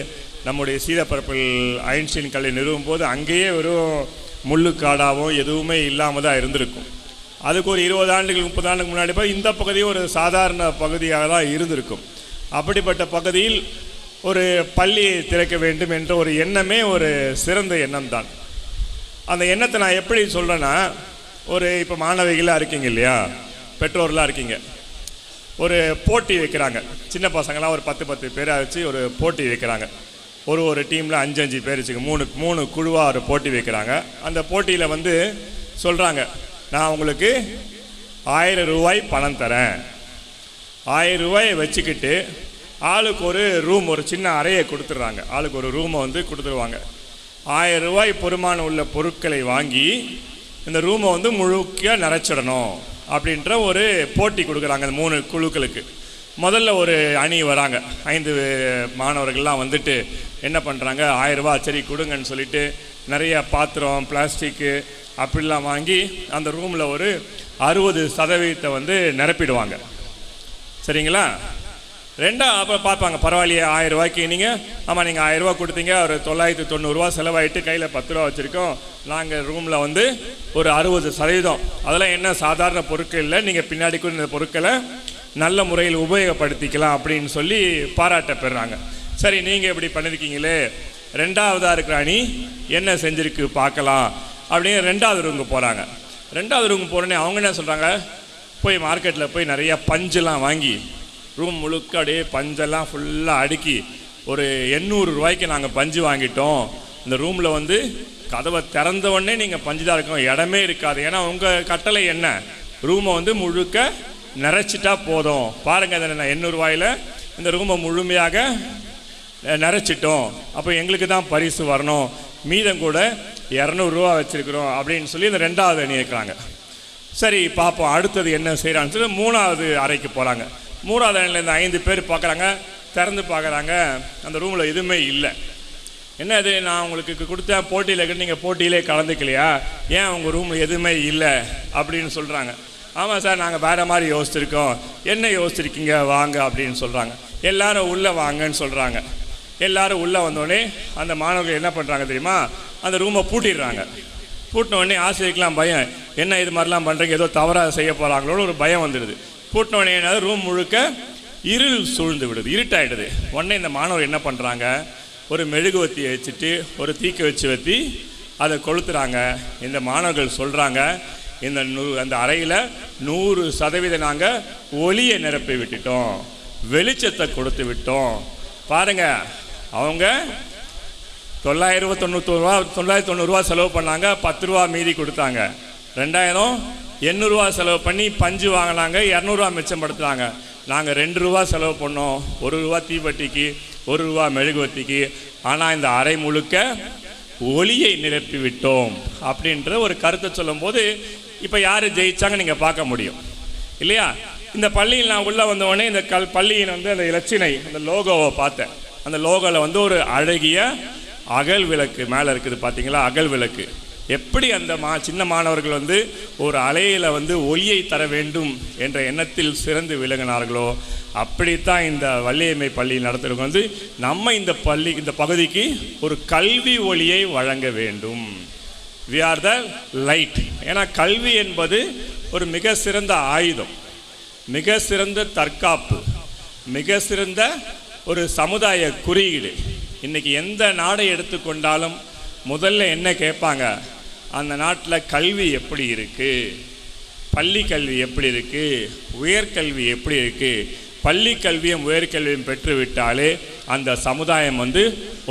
நம்முடைய சீதப்பரப்பில் ஐன்ஸ்டீன் கல்வி நிறுவும் போது அங்கேயே வெறும் முள்ளுக்காடாகவும் எதுவுமே இல்லாமல் தான் இருந்திருக்கும். அதுக்கு ஒரு 20 ஆண்டுகள் 30 ஆண்டுக்கு முன்னாடி போய் இந்த பகுதி ஒரு சாதாரண பகுதியாக தான் இருந்திருக்கும். அப்படிப்பட்ட பகுதியில் ஒரு பள்ளியை திறக்க வேண்டும் என்ற ஒரு எண்ணமே ஒரு சிறந்த எண்ணம் தான். அந்த எண்ணத்தை நான் எப்படி சொல்கிறேன்னா, இப்போ மாணவிகளாக இருக்கீங்க இல்லையா, பெற்றோர்களாக இருக்கீங்க, ஒரு போட்டி வைக்கிறாங்க. சின்ன பசங்களாம் ஒரு 10 பேராக வச்சு ஒரு போட்டி வைக்கிறாங்க. ஒரு டீமில் 5 பேர் வச்சுக்க 3 குழுவாக ஒரு போட்டி வைக்கிறாங்க. அந்த போட்டியில் சொல்கிறாங்க, நான் உங்களுக்கு 1000 ரூபாய் பணம் தரேன், 1000 ரூபாயை வச்சுக்கிட்டு ஆளுக்கு ஒரு ரூம், ஒரு சின்ன அறையை கொடுத்துட்றாங்க. ஆளுக்கு ஒரு ரூமை கொடுத்துருவாங்க. 1000 ரூபாய் பொறுமான உள்ள பொருட்களை வாங்கி இந்த ரூமை முழுக்க நிறைச்சிடணும் அப்படின்ற ஒரு போட்டி கொடுக்குறாங்க. அந்த 3 குழுக்களுக்கு முதல்ல ஒரு அணி வராங்க. 5 மாணவர்கள்லாம் என்ன பண்ணுறாங்க, 1000 ரூபாய் சரி கொடுங்கன்னு சொல்லிட்டு நிறைய பாத்திரம், பிளாஸ்டிக்கு அப்படிலாம் வாங்கி அந்த ரூமில் ஒரு 60% நிரப்பிடுவாங்க. சரிங்களா? அப்புறம் பார்ப்பாங்க, பரவாயில்லையே 1000 ரூபாய்க்கு நீங்கள் 1000 ரூபா கொடுத்தீங்க, ஒரு 990 ரூபா செலவாயிட்டு கையில் 10 ரூபா வச்சுருக்கோம், நாங்கள் ரூமில் ஒரு 60%, அதெல்லாம் என்ன சாதாரண பொருட்கள் இல்லை, நீங்கள் பின்னாடி கூட இந்த பொருட்களை நல்ல முறையில் உபயோகப்படுத்திக்கலாம் அப்படின்னு சொல்லி பாராட்ட பெறுறாங்க. சரி, நீங்கள் இப்படி பண்ணியிருக்கீங்களே, 2வதாக இருக்கிற அணி என்ன செஞ்சுருக்கு பார்க்கலாம் அப்படின்னு 2வது ரூமுக்கு போகிறாங்க. 2வது ரூமுக்கு போகிறோன்னே அவங்க என்ன சொல்கிறாங்க, போய் மார்க்கெட்டில் போய் நிறையா பஞ்செல்லாம் வாங்கி ரூம் முழுக்க அப்படியே பஞ்செல்லாம் ஃபுல்லாக அடுக்கி ஒரு 800 ரூபாய்க்கு நாங்கள் பஞ்சு வாங்கிட்டோம். இந்த ரூமில் கதவை திறந்த உடனே நீங்கள் பஞ்சு தான் இருக்கும், இடமே இருக்காது. ஏன்னா உங்கள் கட்டளை என்ன, ரூமை முழுக்க நிறைச்சிட்டா போதும், பாருங்கள் 800 ரூபாயில் இந்த ரூமை முழுமையாக நிறைச்சிட்டோம், அப்போ எங்களுக்கு தான் பரிசு வரணும், மீதம் கூட 200 ரூபா வச்சுருக்குறோம் அப்படின்னு சொல்லி இந்த 2வது அணி இருக்கிறாங்க. சரி பார்ப்போம் அடுத்தது என்ன செய்கிறான்னு சொல்லி 3வது அறைக்கு போகிறாங்க. 3வது அறையில் இந்த 5 பேர் பார்க்குறாங்க, திறந்து பார்க்குறாங்க, அந்த ரூமில் எதுவுமே இல்லை. என்ன இது, நான் உங்களுக்கு கொடுத்த போட்டியில் நீங்கள் போட்டியிலே கலந்துக்கலையா, ஏன் உங்கள் ரூமில் எதுவுமே இல்லை அப்படின்னு சொல்கிறாங்க. ஆமாம் சார், நாங்கள் வேறு மாதிரி யோசிச்சிருக்கோம். என்ன யோசிச்சிருக்கீங்க வாங்க அப்படின்னு சொல்கிறாங்க. எல்லாரும் உள்ளே வாங்கன்னு சொல்கிறாங்க. எல்லாரும் உள்ளே வந்தோடனே அந்த மாணவர்கள் என்ன பண்ணுறாங்க தெரியுமா, அந்த ரூமை பூட்டிடுறாங்க. பூட்டின உடனே ஆசிரியருக்கெலாம் பயம், என்ன இது மாதிரிலாம் பண்ணுறீங்க, ஏதோ தவறாக செய்ய போகிறாங்களோன்னு ஒரு பயம் வந்துடுது. பூட்டின உடனே என்ன, ரூம் முழுக்க இருள் சூழ்ந்து விடுது, இருட்டாயிடுது. உடனே இந்த மாணவர் என்ன பண்ணுறாங்க, ஒரு மெழுகுவத்தியை வச்சுட்டு ஒரு தீக்க வச்சு அதை கொளுத்துறாங்க. இந்த மாணவர்கள் சொல்கிறாங்க, அந்த அறையில் 100% நாங்கள் ஒளியை நிரப்பி விட்டுட்டோம், வெளிச்சத்தை கொடுத்து விட்டோம். பாருங்க, அவங்க 990 ரூபா செலவு பண்ணாங்க, 10 ரூபா மீதி கொடுத்தாங்க. 2800 ரூபா செலவு பண்ணி பஞ்சு வாங்கினாங்க, 200 ரூபா மிச்சப்படுத்துகிறாங்க. நாங்கள் 2 ரூபா செலவு பண்ணோம், 1 ரூபா தீப்பெட்டிக்கு, 1 ரூபா மெழுகுவத்திக்கு. ஆனால் இந்த அறை முழுக்க ஒளியை நிரப்பி விட்டோம் அப்படின்ற ஒரு கருத்தை சொல்லும்போது இப்போ யார் ஜெயிச்சாங்க நீங்கள் பார்க்க முடியும் இல்லையா? இந்த பள்ளியில் நான் உள்ளே வந்தவொடனே இந்த பள்ளியின் அந்த இலச்சினை, அந்த லோகோவை பார்த்தேன். அந்த லோகோவில் ஒரு அழகிய அகல் விளக்கு மேலே இருக்குது பார்த்தீங்களா? அகல் விளக்கு எப்படி அந்த சின்ன மாணவர்கள் ஒரு அலையில் ஒளியை தர வேண்டும் என்ற எண்ணத்தில் சிறந்து விளங்கினார்களோ அப்படித்தான் இந்த வள்ளியம்மை பள்ளி நடத்துகிறவங்க நம்ம இந்த பகுதிக்கு ஒரு கல்வி ஒளியை வழங்க வேண்டும். we are the light. ஏன்னா கல்வி என்பது ஒரு மிக சிறந்த ஆயுதம், மிக சிறந்த தற்காப்பு, மிக சிறந்த ஒரு சமுதாய குறியீடு. இன்றைக்கி எந்த நாடை எடுத்துக்கொண்டாலும் முதல்ல என்ன கேட்பாங்க, அந்த நாட்டில் கல்வி எப்படி இருக்குது, பள்ளி கல்வி எப்படி இருக்குது, உயர்கல்வி எப்படி இருக்குது. பள்ளி கல்வியும் உயர்கல்வியும் பெற்றுவிட்டாலே அந்த சமுதாயம்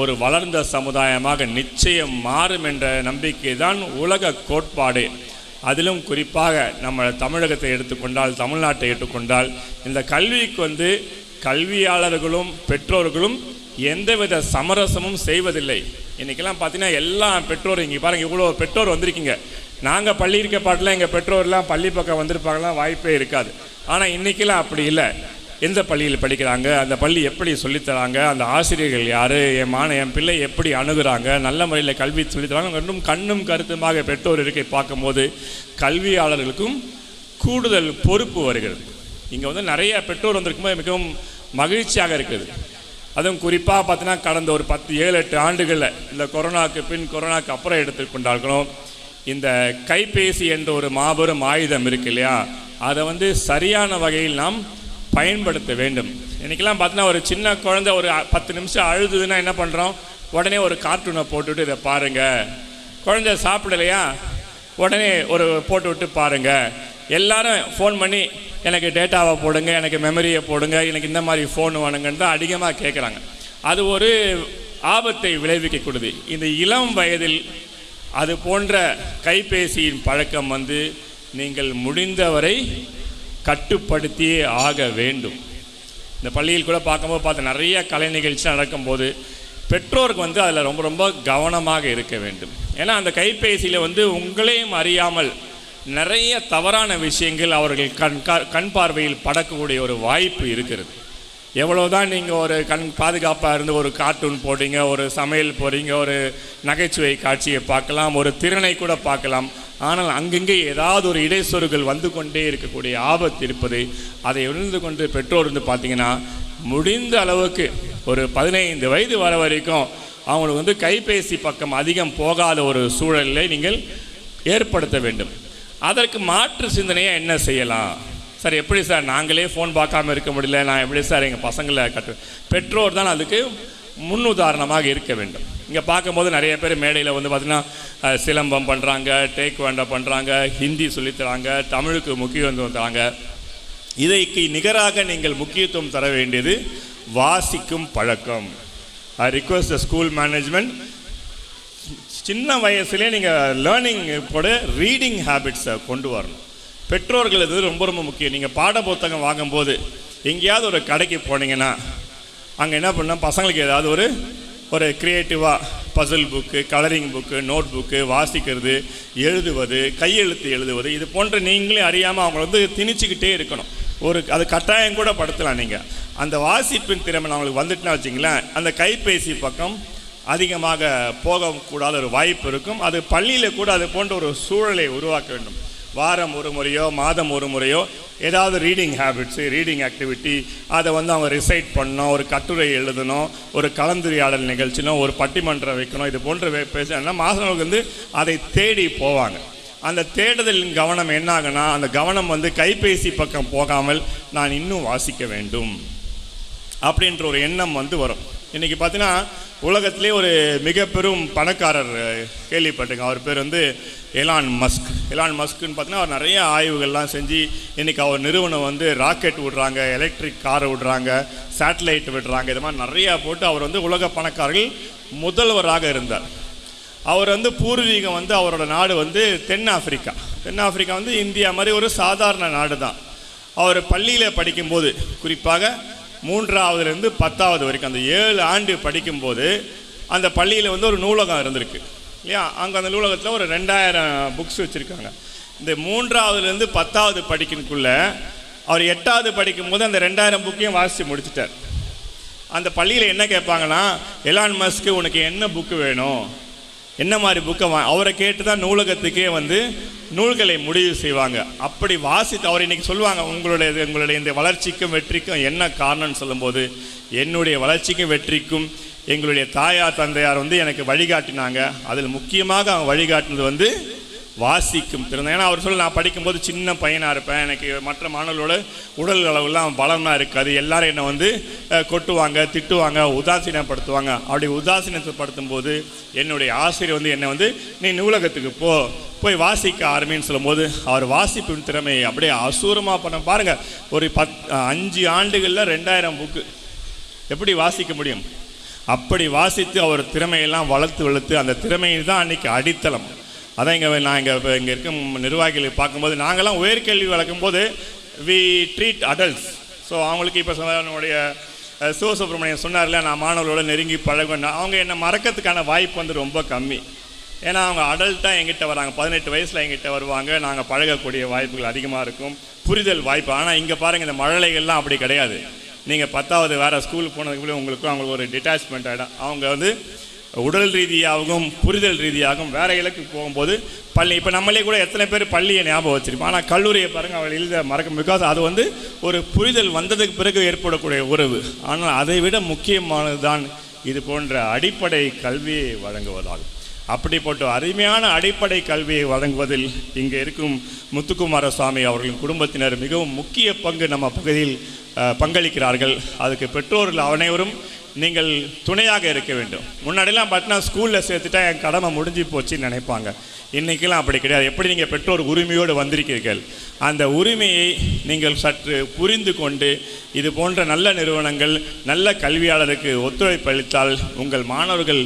ஒரு வளர்ந்த சமுதாயமாக நிச்சயம் மாறும் என்ற நம்பிக்கை தான் உலக கோட்பாடு. அதிலும் குறிப்பாக நம்ம தமிழகத்தை எடுத்துக்கொண்டால், தமிழ்நாட்டை எடுத்துக்கொண்டால், இந்த கல்விக்கு கல்வியாளர்களும் பெற்றோர்களும் எந்தவித சமரசமும் செய்வதில்லை. இன்றைக்கெல்லாம் பார்த்தீங்கன்னா எல்லா பெற்றோரும் இங்கே பாருங்கள், இவ்வளோ பெற்றோர் வந்திருக்கீங்க. நாங்கள் பள்ளி இருக்க பாட்டில் எங்கள் பெற்றோர்லாம் பள்ளி பக்கம் வந்திருப்பாங்கலாம், வாய்ப்பே இருக்காது. ஆனால் இன்றைக்கெல்லாம் அப்படி இல்லை. எந்த பள்ளியில் படிக்கிறாங்க, அந்த பள்ளி எப்படி சொல்லித்தராங்க, அந்த ஆசிரியர்கள் யார், என் பிள்ளை எப்படி அணுகுறாங்க, நல்ல முறையில் கல்வி சொல்லித்தராங்க, இன்னும் கண்ணும் கருத்துமாக பெற்றோர் இருக்கை பார்க்கும்போது கல்வியாளர்களுக்கும் கூடுதல் பொறுப்பு வருகிறது. இங்கே நிறைய பெற்றோர் வந்திருக்கும்போது மிகவும் மகிழ்ச்சியாக இருக்குது. அதுவும் குறிப்பாக பார்த்தீங்கன்னா கடந்த ஒரு 7-8 ஆண்டுகளில் இந்த கொரோனாவுக்கு பின் கொரோனாவுக்கு அப்புறம் எடுத்துக்கொண்டாலும் இந்த கைபேசி என்ற ஒரு மாபெரும் ஆயுதம் இருக்கு இல்லையா, அதை சரியான வகையில் நாம் பயன்படுத்த வேண்டும். இன்றைக்கெல்லாம் பார்த்தீங்கன்னா ஒரு சின்ன குழந்தை ஒரு 10 நிமிஷம் அழுதுன்னா என்ன பண்ணுறோம், உடனே ஒரு கார்ட்டூனை போட்டுவிட்டு இதை பாருங்கள். குழந்தை சாப்பிடலையா, உடனே ஒரு போட்டு விட்டு பாருங்கள். எல்லாரும் ஃபோன் பண்ணி எனக்கு டேட்டாவை போடுங்க, எனக்கு மெமரியை போடுங்க, எனக்கு இந்த மாதிரி ஃபோன் வேணுங்கன்னு தான் அதிகமாக கேட்குறாங்க. அது ஒரு ஆபத்தை விளைவிக்கக்கூடியது. இந்த இளம் வயதில் அது போன்ற கைபேசியின் பழக்கம் நீங்கள் முடிந்தவரை கட்டுப்படுத்தியே ஆக வேண்டும். இந்த பள்ளியில் கூட பார்க்கும்போது நிறைய கலை நிகழ்ச்சி நடக்கும்போது பெற்றோருக்கு அதில் ரொம்ப ரொம்ப கவனமாக இருக்க வேண்டும். ஏன்னா அந்த கைபேசியில் உங்களையும் அறியாமல் நிறைய தவறான விஷயங்கள் அவர்கள் கண் பார்வையில் படக்கூடிய ஒரு வாய்ப்பு இருக்கிறது. எவ்வளோதான் நீங்கள் ஒரு பாதுகாப்பாக இருந்து ஒரு கார்ட்டூன் போடுறீங்க, ஒரு சமையல் போடுறீங்க, ஒரு நகைச்சுவை காட்சியை பார்க்கலாம், ஒரு திறனை கூட பார்க்கலாம். ஆனால் அங்கங்கே ஏதாவது ஒரு இடைச்சொருகள் வந்து கொண்டே இருக்கக்கூடிய ஆபத்து இருப்பது. அதை உணர்ந்து கொண்டு பெற்றோர் பார்த்தீங்கன்னா முடிந்த அளவுக்கு ஒரு 15 வயது வர வரைக்கும் அவங்களுக்கு கைபேசி பக்கம் அதிகம் போகாத ஒரு சூழலை நீங்கள் ஏற்படுத்த வேண்டும். அதற்கு மாற்று சிந்தனையாக என்ன செய்யலாம் சார்? எப்படி சார் நாங்களே ஃபோன் பார்க்காம இருக்க முடியல, நான் எப்படி சார் எங்கள் பசங்களை பெற்றோர் தான் அதுக்கு முன்னுதாரணமாக இருக்க வேண்டும். இங்கே பார்க்கும்போது நிறைய பேர் மேடையில் பார்த்திங்கன்னா சிலம்பம் பண்ணுறாங்க, டேக்வாண்டோ பண்ணுறாங்க, ஹிந்தி சொல்லித்தராங்க, தமிழுக்கு முக்கியத்துவம் தராங்க. இதைக்கு நிகராக நீங்கள் முக்கியத்துவம் தர வேண்டியது வாசிக்கும் பழக்கம். I request the school management, சின்ன வயசுலேயே நீங்கள் லேர்னிங் கூட ரீடிங் ஹேபிட்ஸை கொண்டு வரணும். பெற்றோர்கள் இது ரொம்ப ரொம்ப முக்கியம். நீங்கள் பாட புத்தகம் வாங்கும்போது எங்கேயாவது ஒரு கடைக்கு போனீங்கன்னா அங்கே என்ன பண்ணால் பசங்களுக்கு ஏதாவது ஒரு க்ரியேட்டிவாக puzzle book, colouring book, note book, வாசிக்கிறது, எழுதுவது, கையெழுத்து எழுதுவது, இது போன்ற நீங்களே அறியாமல் அவங்கள திணிச்சிக்கிட்டே இருக்கணும். அது கட்டாயம் கூட படுத்தலாம். நீங்கள் அந்த வாசிப்பின் திறமை அவங்களுக்கு வந்துட்டுனா வச்சிங்களேன், அந்த கைபேசி பக்கம் அதிகமாக போகக்கூடாத ஒரு வாய்ப்பு இருக்கும். அது பள்ளியில் கூட அது போன்ற ஒரு சூழலை உருவாக்க வேண்டும். வாரம் ஒரு முறையோ மாதம் ஒரு முறையோ ஏதாவது ரீடிங் ஹேபிட்ஸு, ரீடிங் ஆக்டிவிட்டி, அதை வந்து அவங்க ரிசைட் பண்ணணும், ஒரு கட்டுரை எழுதணும், ஒரு கலந்துரையாடல் நிகழ்ச்சினோம், ஒரு பட்டிமன்றம் வைக்கணும், இது போன்ற பேசினா மாணவர்கள் வந்து அதை தேடி போவாங்க. அந்த தேடுதலின் கவனம் என்ன ஆகுனா, அந்த கவனம் வந்து கைபேசி பக்கம் போகாமல் நான் இன்னும் வாசிக்க வேண்டும் அப்படின்ற ஒரு எண்ணம் வந்து வரும். இன்றைக்கி பார்த்தீங்கன்னா உலகத்திலே ஒரு மிக பெரும் பணக்காரர் கேள்விப்பட்டுங்க. அவர் பேர் வந்து எலான் மஸ்க். எலான் மஸ்க்குன்னு பார்த்தீங்கன்னா அவர் நிறைய ஆய்வுகள்லாம் செஞ்சு இன்றைக்கி அவர் நிறுவனம் வந்து ராக்கெட் விடுறாங்க, எலக்ட்ரிக் காரை விடுறாங்க, சேட்டலைட் விடுறாங்க, இது மாதிரி நிறையா போட்டு அவர் வந்து உலக பணக்காரர்கள் முதல்வராக இருந்தார். அவர் வந்து பூர்வீகம் வந்து அவரோட நாடு வந்து தென்னாப்பிரிக்கா. தென்னாப்பிரிக்கா வந்து இந்தியா மாதிரி ஒரு சாதாரண நாடு தான். அவர் பள்ளியில் படிக்கும்போது, குறிப்பாக 3ஆவதுலேருந்து 10ஆவது வரைக்கும் அந்த 7 ஆண்டு படிக்கும்போது அந்த பள்ளியில் வந்து ஒரு நூலகம் இருந்திருக்கு இல்லையா. அங்கே அந்த நூலகத்தில் ஒரு 2000 புக்ஸ் வச்சுருக்காங்க. இந்த 3ஆவதுலேருந்து 10ஆவது படிக்கிறதுக்குள்ளே அவர் 8ஆவது படிக்கும்போது அந்த 2000 புக்கையும் வாசித்து முடிச்சிட்டார். அந்த பள்ளியில் என்ன கேட்பாங்கன்னா, எலான் மஸ்க்கு உனக்கு என்ன புக்கு வேணும், என்ன மாதிரி புக்கை அவரை கேட்டு தான் நூலகத்துக்கே வந்து நூல்களை முடிவு செய்வாங்க. அப்படி வாசித்து அவர் இன்றைக்கி சொல்லுவாங்க, உங்களுடைய இந்த வளர்ச்சிக்கும் வெற்றிக்கும் என்ன காரணம்னு சொல்லும்போது, என்னுடைய வளர்ச்சிக்கும் வெற்றிக்கும் எங்களுடைய தாயார் தந்தையார் வந்து எனக்கு வழிகாட்டினாங்க. அதில் முக்கியமாக அவங்க வழிகாட்டினது வந்து வாசிக்கும் திறன். ஏன்னா அவர் சொல்ல, நான் படிக்கும்போது சின்ன பையனாக இருப்பேன், எனக்கு மற்ற மாணவர்களோட உடல் அளவுலாம் பலமாக இருக்காது, எல்லாரும் என்னை வந்து கொட்டுவாங்க, திட்டுவாங்க, உதாசீனப்படுத்துவாங்க. அப்படி உதாசீனப்படுத்தும் போது என்னுடைய ஆசிரியர் வந்து என்னை வந்து நீ நூலகத்துக்கு போய் வாசிக்க ஆரம்பின்னு சொல்லும்போது அவர் வாசிப்பின் திறமையை அப்படியே அசூரமாக பண்ண பாருங்கள். ஒரு 5 ஆண்டுகளில் 2000 புக்கு எப்படி வாசிக்க முடியும்? அப்படி வாசித்து அவர் திறமையெல்லாம் வளர்த்து அந்த திறமையை தான் அன்றைக்கி அடித்தளம். அதான் நான் இங்கே இருக்கும் நிர்வாகிகளை பார்க்கும்போது, நாங்கள்லாம் உயர்கல்வி வளர்க்கும்போது வி ட்ரீட் அடல்ட்ஸ். ஸோ அவங்களுக்கு இப்போ நம்முடைய சிவசுப்ரமணியன் சொன்னார்ல, நான் மாணவர்களோட நெருங்கி பழகுவேன், அவங்க என்னை மறக்கிறதுக்கான வாய்ப்பு வந்து ரொம்ப கம்மி. ஏன்னா அவங்க அடல்ட்டாக எங்கிட்ட வராங்க, 18 வயசில் எங்கிட்ட வருவாங்க, நாங்கள் பழகக்கூடிய வாய்ப்புகள் அதிகமாக இருக்கும், புரிதல் வாய்ப்பு. ஆனால் இங்கே பாருங்கள், இந்த மழலைகள்லாம் அப்படி கிடையாது. நீங்கள் 10ஆவது வேறு ஸ்கூலுக்கு போனதுக்குள்ளே அவங்களுக்கு ஒரு டிட்டாச்மெண்ட் ஆகிடும். அவங்க வந்து உடல் ரீதியாகவும் புரிதல் ரீதியாகவும் வேறு இலக்கு போகும்போது பள்ளி, இப்போ நம்மளே கூட எத்தனை பேர் பள்ளியை ஞாபகம் வச்சுருப்போம், ஆனால் கல்லூரியை பாருங்கள் அவள் எழுத மறக்க, பிகாஸ் அது வந்து ஒரு புரிதல் வந்ததுக்கு பிறகு ஏற்படக்கூடிய உறவு. ஆனால் அதை விட முக்கியமானது தான் இது போன்ற அடிப்படை கல்வியை வழங்குவதாகும். அப்படிப்பட்ட அருமையான அடிப்படை கல்வியை வழங்குவதில் இங்கே இருக்கும் முத்துக்குமாரசுவாமி அவர்களின் குடும்பத்தினர் மிகவும் முக்கிய பங்கு நம்ம பகுதியில் பங்களிக்கிறார்கள். அதுக்கு பெற்றோர்கள் அனைவரும் நீங்கள் துணையாக இருக்க வேண்டும். முன்னாடிலாம் பார்த்தீங்கன்னா ஸ்கூலில் சேர்த்துட்டா என் கடமை முடிஞ்சு போச்சுன்னு நினைப்பாங்க. இன்றைக்கெல்லாம் அப்படி கிடையாது. எப்படி நீங்கள் பெற்றோர் உரிமையோடு வந்திருக்கிறீர்கள், அந்த உரிமையை நீங்கள் சற்று புரிந்து கொண்டு இது போன்ற நல்ல நிறுவனங்கள் நல்ல கல்வியாளருக்கு ஒத்துழைப்பு அளித்தால் உங்கள் மாணவர்கள்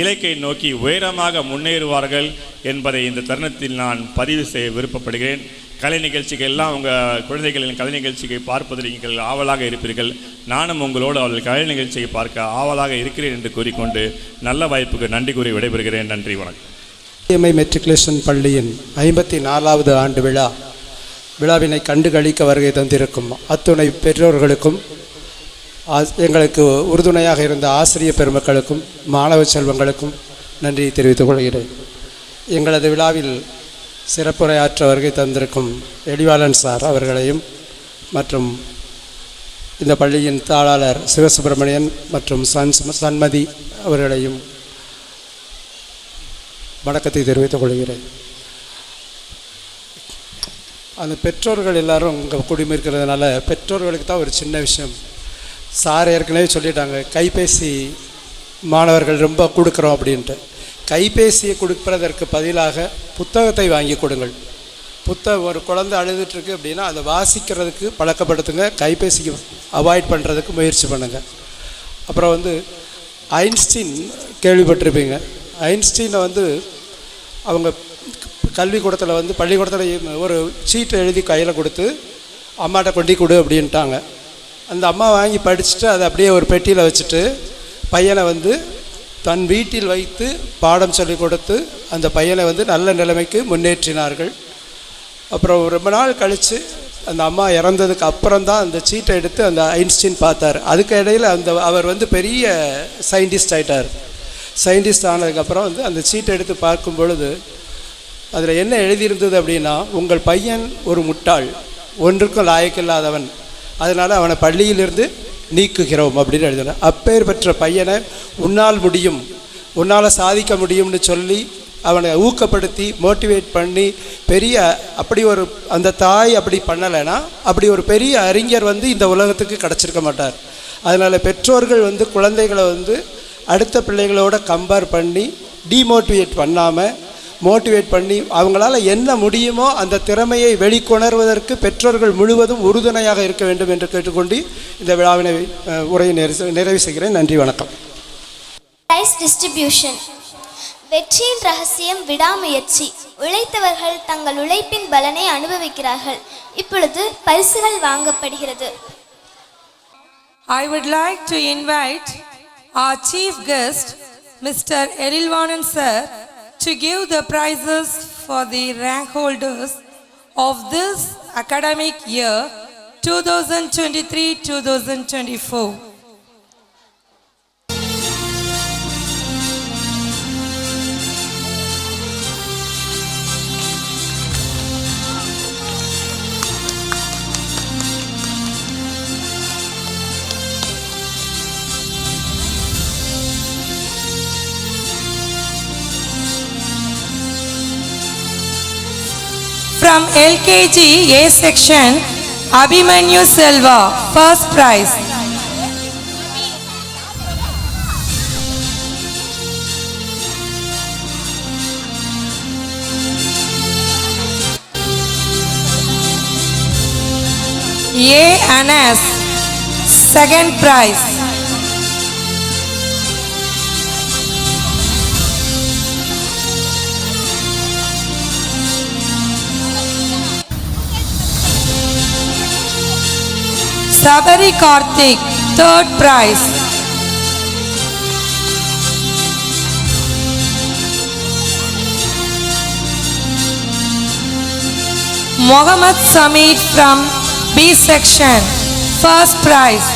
இலக்கை நோக்கி உயரமாக முன்னேறுவார்கள் என்பதை இந்த தருணத்தில் நான் பதிவு செய்ய விருப்பப்படுகிறேன். கலை நிகழ்ச்சிகள் எல்லாம் உங்கள் குழந்தைகளின் கலை நிகழ்ச்சியை பார்ப்பதில் நீங்கள் ஆவலாக இருப்பீர்கள். நானும் உங்களோடு அவர்கள் கலை நிகழ்ச்சியை பார்க்க ஆவலாக இருக்கிறேன் என்று கூறிக்கொண்டு நல்ல வாய்ப்புக்கு நன்றி கூறி விடைபெறுகிறேன். நன்றி, வணக்கம். வள்ளியம்மை மெட்ரிகுலேஷன் பள்ளியின் 54வது ஆண்டு விழாவினை கண்டு களிக்க வருகை தந்திருக்கும் அத்துணை பெற்றோர்களுக்கும், எங்களுக்கு உறுதுணையாக இருந்த ஆசிரியர் பெருமக்களுக்கும் மாணவ செல்வங்களுக்கும் நன்றி தெரிவித்துக் கொள்கிறேன். எங்களது விழாவில் சிறப்புரையாற்ற வருகை தந்திருக்கும் எடிவாளன் சார் அவர்களையும் மற்றும் இந்த பள்ளியின் தாளாளர் சிவசுப்பிரமணியன் மற்றும் சண்மதி அவர்களையும் வணக்கத்தை தெரிவித்துக் கொள்கிறேன். அந்த பெற்றோர்கள் எல்லாரும் இங்கே குடிமிருக்கிறதுனால பெற்றோர்களுக்கு தான் ஒரு சின்ன விஷயம். சார் ஏற்கனவே சொல்லிட்டாங்க, கைபேசி மாணவர்கள் ரொம்ப கொடுக்குறோம் அப்படின்ட்டு. கைபேசியை கொடுப்பதற்கு பதிலாக புத்தகத்தை வாங்கி கொடுங்கள். ஒரு குழந்தை அழுதுட்டுருக்கு அப்படின்னா அதை வாசிக்கிறதுக்கு பழக்கப்படுத்துங்க, கைபேசிக்கு அவாய்ட் பண்ணுறதுக்கு முயற்சி பண்ணுங்கள். அப்புறம் வந்து ஐன்ஸ்டீன் கேள்விப்பட்டிருப்பீங்க. ஐன்ஸ்டீனை வந்து அவங்க கல்விக்கூடத்தில் வந்து பள்ளிக்கூடத்தில் ஒரு சீட்டை எழுதி கையில் கொடுத்து அம்மாட்ட கொண்டு கொடு அப்படின்ட்டாங்க. அந்த அம்மா வாங்கி படிச்சுட்டு அதை அப்படியே ஒரு பெட்டியில் வச்சுட்டு பையனை வந்து தன் வீட்டில் வைத்து பாடம் சொல்லிக் கொடுத்து அந்த பையனை வந்து நல்ல நிலைமைக்கு முன்னேற்றினார்கள். அப்புறம் ரொம்ப நாள் கழித்து அந்த அம்மா இறந்ததுக்கு அப்புறம்தான் அந்த சீட்டை எடுத்து அந்த ஐன்ஸ்டீன் பார்த்தார். அதுக்கு இடையில் அவர் வந்து பெரிய சயின்டிஸ்ட் ஆகிட்டார். சயின்டிஸ்ட் ஆனதுக்கப்புறம் வந்து அந்த சீட்டை எடுத்து பார்க்கும் பொழுது அதில் என்ன எழுதியிருந்தது அப்படின்னா, உங்கள் பையன் ஒரு முட்டாள், ஒன்றுக்கும் லாயக்கில்லாதவன், அதனால் அவனை பள்ளியிலிருந்து நீக்குகிறோம் அப்படின்னு எழுதினார். அப்பேர் பெற்ற பையனை உன்னால் முடியும், உன்னால் சாதிக்க முடியும்னு சொல்லி அவனை ஊக்கப்படுத்தி மோட்டிவேட் பண்ணி பெரிய அப்படி ஒரு அந்த தாய் அப்படி பண்ணலைன்னா அப்படி ஒரு பெரிய அறிஞர் இந்த உலகத்துக்கு கிடச்சிருக்க மாட்டார். அதனால் பெற்றோர்கள் குழந்தைகளை அடுத்த பிள்ளைகளோட கம்பேர் பண்ணி டிமோட்டிவேட் பண்ணாமல் மோட்டிவேட் பண்ணி அவங்களால என்ன முடியுமோ அந்த திறமையை வெளிக்கொணர்வதற்கு பெற்றோர்கள் முழுவதும் உறுதுணையாக இருக்க வேண்டும் என்று கேட்டுக்கொண்டு இந்த விழாவினை உரையை நிறைவு செய்கிறேன். நன்றி, வணக்கம். Prize distribution. வெற்றியின் ரகசியம் விடாமுயற்சி. உழைத்தவர்கள் தங்கள் உழைப்பின் பலனை அனுபவிக்கிறார்கள். இப்பொழுது பரிசுகள் வாங்கப்படுகிறது. I would like to invite our chief guest, Mr. Erilvanan sir, to give the prizes for the rank holders of this academic year 2023-2024. From LKG A section, Abhimanyu Selva, first prize. A Anas, second prize. Sabari Karthik, third prize. Mohammad Samir from B section, first prize.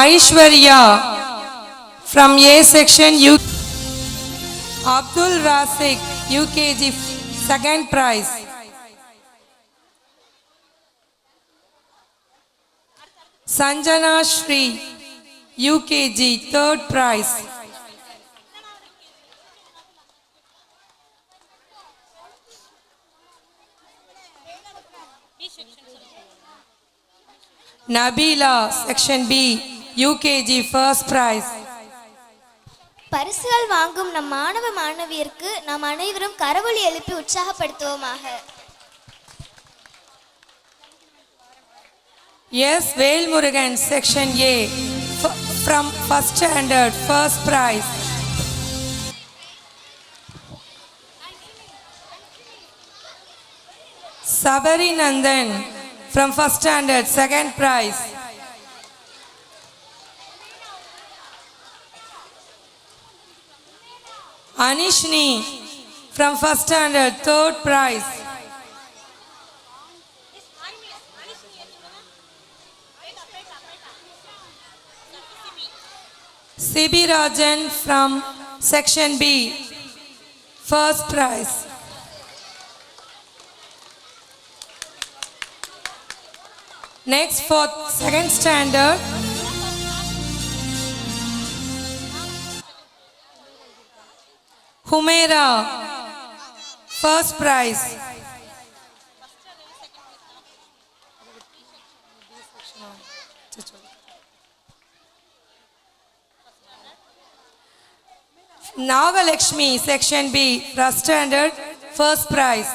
Aishwarya from A section, Abdul Rasik, UKG, second prize. Sanjana Shri, UKG, third prize. Nabila, section B, UKG, first prize. பரிசுகள் வாங்கும் நம் மாணவ மாணவியருக்கு நாம் அனைவரும் கரவொலி எழுப்பி உற்சாகப்படுத்துவோமாக. Yes, Velmurugan, section A, from first standard, first prize. Sabari Nandan from first standard, second prize. Anishni from first standard, third prize. Sibi Rajan from section B, first prize. Next for second standard, Humaira, first prize. Nagalakshmi, section B, first standard, first prize.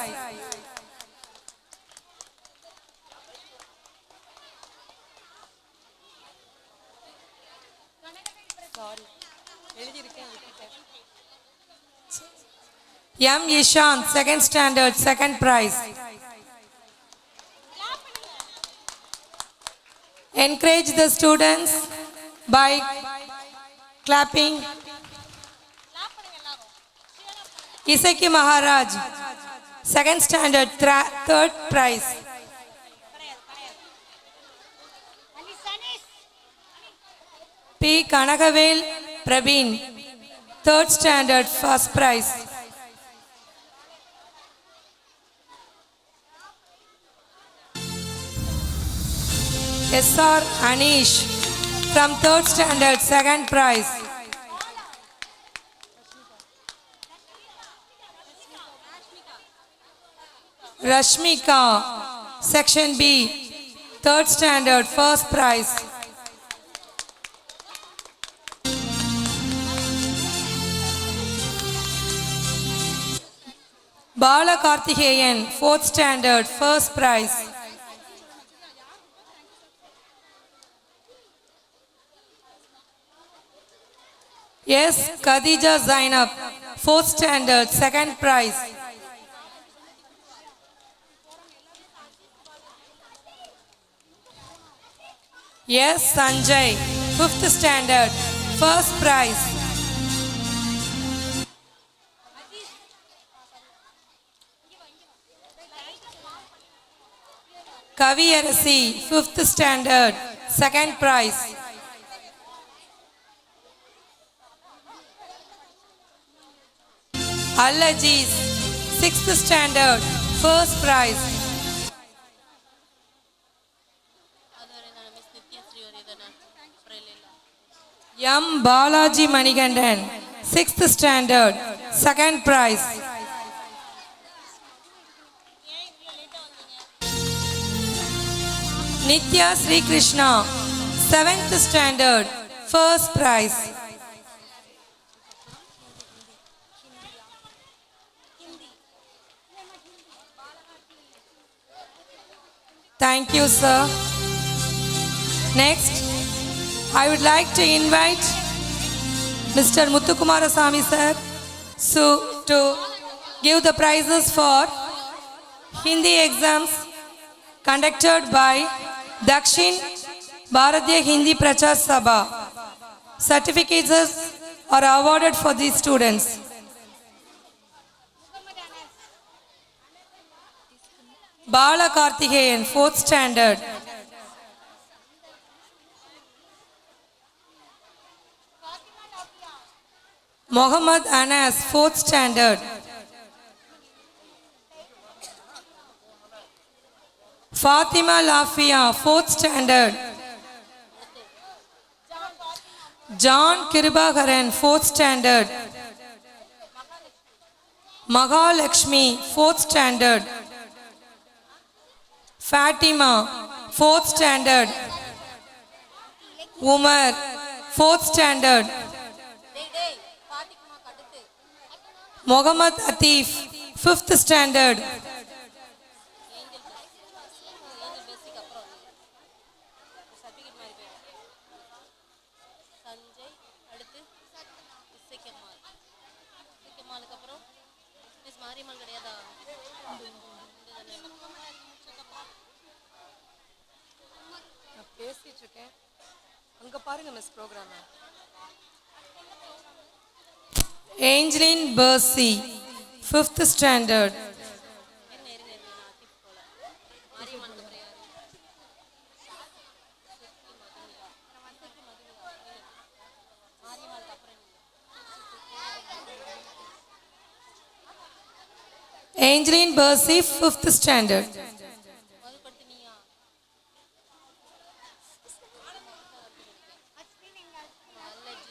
M. Ishant, second standard, second prize. Encourage the students by clapping. Isaki Maharaj, second standard, third prize. P. Kanagavel Praveen, 3rd standard, first prize. S.R. Anish from 3rd standard, 2nd prize. Rashmika, section B, 3rd standard, 1st prize. Bala Karthikeyan, 4th standard, 1st prize. Yes, Khadija Zainab, 4th standard, 2nd prize. Yes, Sanjay, 5th standard, 1st prize. Kavi Arasi, 5th standard, 2nd prize. Al-Aziz, 6th standard, 1st prize. M. Balaji Manigandan, 6th standard, 2nd prize. Nitya Sri Krishna, 7th standard, 1st prize. Thank you, sir. Next, I would like to invite Mr. Muthukumarasamy sir to give the prizes for Hindi exams conducted by Dakshin Bharatiya Hindi Prachar Sabha. Certificates are awarded for these students. Bala Karthikeyan, 4th standard. Mohammad Anas, 4th standard. Fatima Lafia, 4th standard. John Kiribakaran, 4th standard. Mahalakshmi, 4th standard. Fatima, 4th standard. Umar, 4th standard. Mohammad Atif, 5th standard. Angeline Bercy, 5th standard. Angeline Bercy, 5th standard.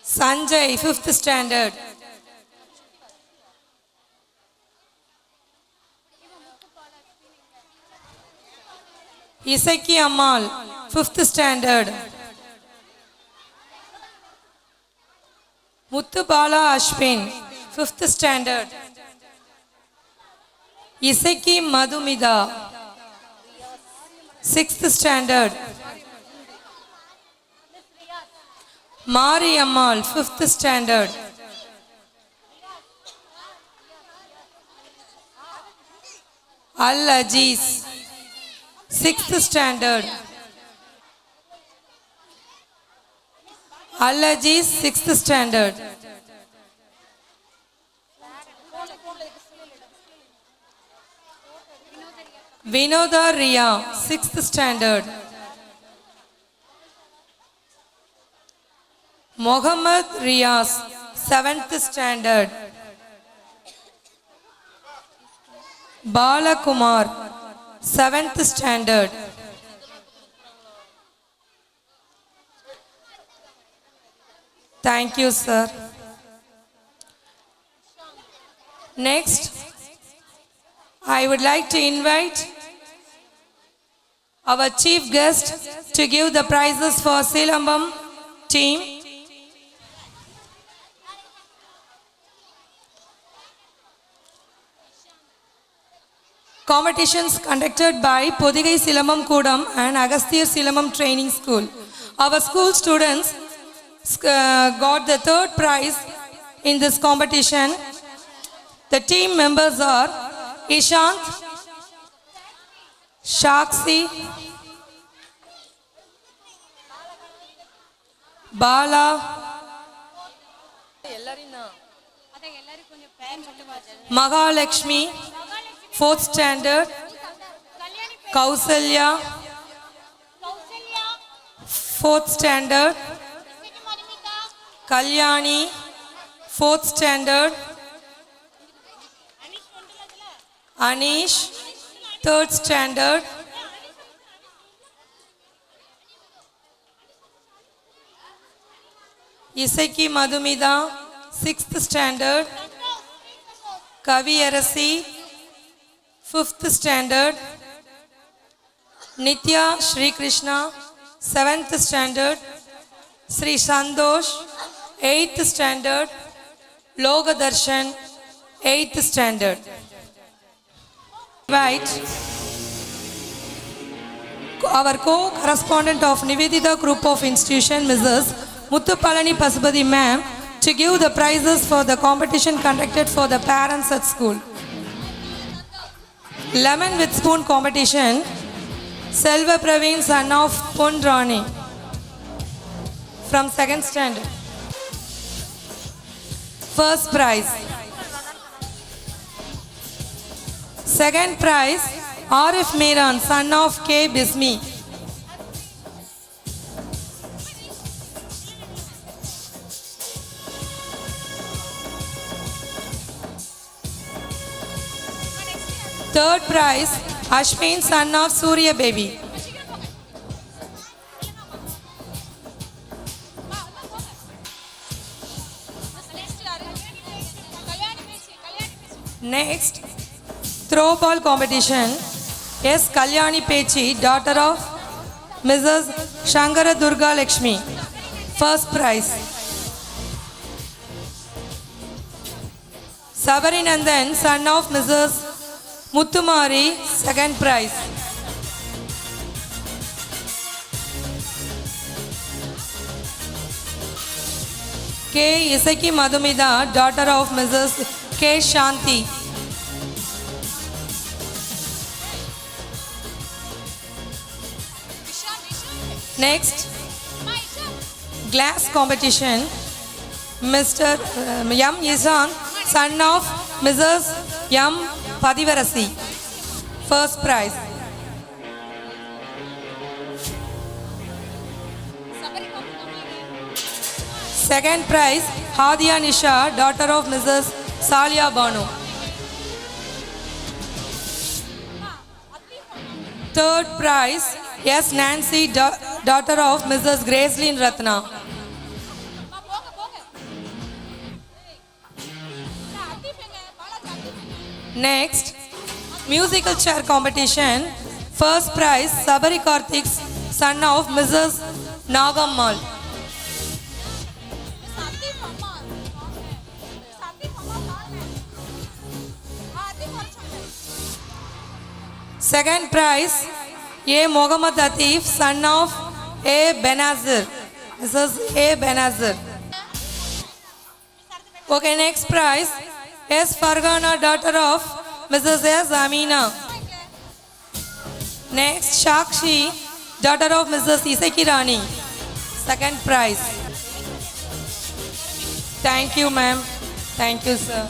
Sanjay, 5th standard. Isaki Amal, 5th standard. Muthubala Ashwin, 5th standard. Isaki Madhumida, 6th standard. Mari Amal, 5th standard. Al-Aziz, 6th standard. Al-Aziz, 6th standard. Vinoda Riya, 6th standard. Mohammad Riyaz, 7th standard. Balakumar, 7th standard. Thank you, sir. Next, I would like to invite our chief guest to give the prizes for Silambam team. Competitions conducted by Podigai Silambam Kudam and Agasthyar Silambam Training School. Our school students got the 3rd prize in this competition. The team members are Ishant, Shakshi, Bala, Mahalakshmi, 4th standard, Kausalya, 4th standard, Kalyani, 4th standard, Anish, 3rd standard, Isaki Madhumida, 6th standard, Kavi Arasi, 5th standard, Nitya Shri Krishna, 7th standard, Sri Sandosh, 8th standard, Loga Darshan, 8th standard. Invite our co-correspondent of Nivedita Group of Institution, Mrs. Muthupalani Pasupati ma'am, to give the prizes for the competition conducted for the parents at school. Lemon with spoon competition, Selva Praveen, son of Pun Rani, from 2nd standard. First prize. Second prize, Arif Miran, son of K. Bismi. Third prize, Ashwin, son of Surya Baby. Next, throw ball competition. S. Kalyani Pechi, daughter of Mrs. Shankara Durga Lakshmi. First prize. Sabari Nandan, son of Mrs. Muttumari, 2nd prize. K. Isaki Madhumida, daughter of Mrs. K. Shanti. Next, glass competition. Mr. M. Yisan, son of Mrs. M. Padivarasi. First prize. Second prize, Hadia Nisha, daughter of Mrs. Salia Banu. Third prize, S. Nancy, daughter of Mrs. Gracelyn Ratna. Next, musical chair competition. First prize, Sabari Karthik's son of Mrs. Nagammal. Second prize, A. Mohammad Atif, son of A. Benazir. Mrs. A. Benazir. Okay, next prize, S. Fargana, daughter of Mrs. S. Amina. Next, Shakshi, daughter of Mrs. Isaki Rani. Second prize. Thank you, ma'am. Thank you, sir.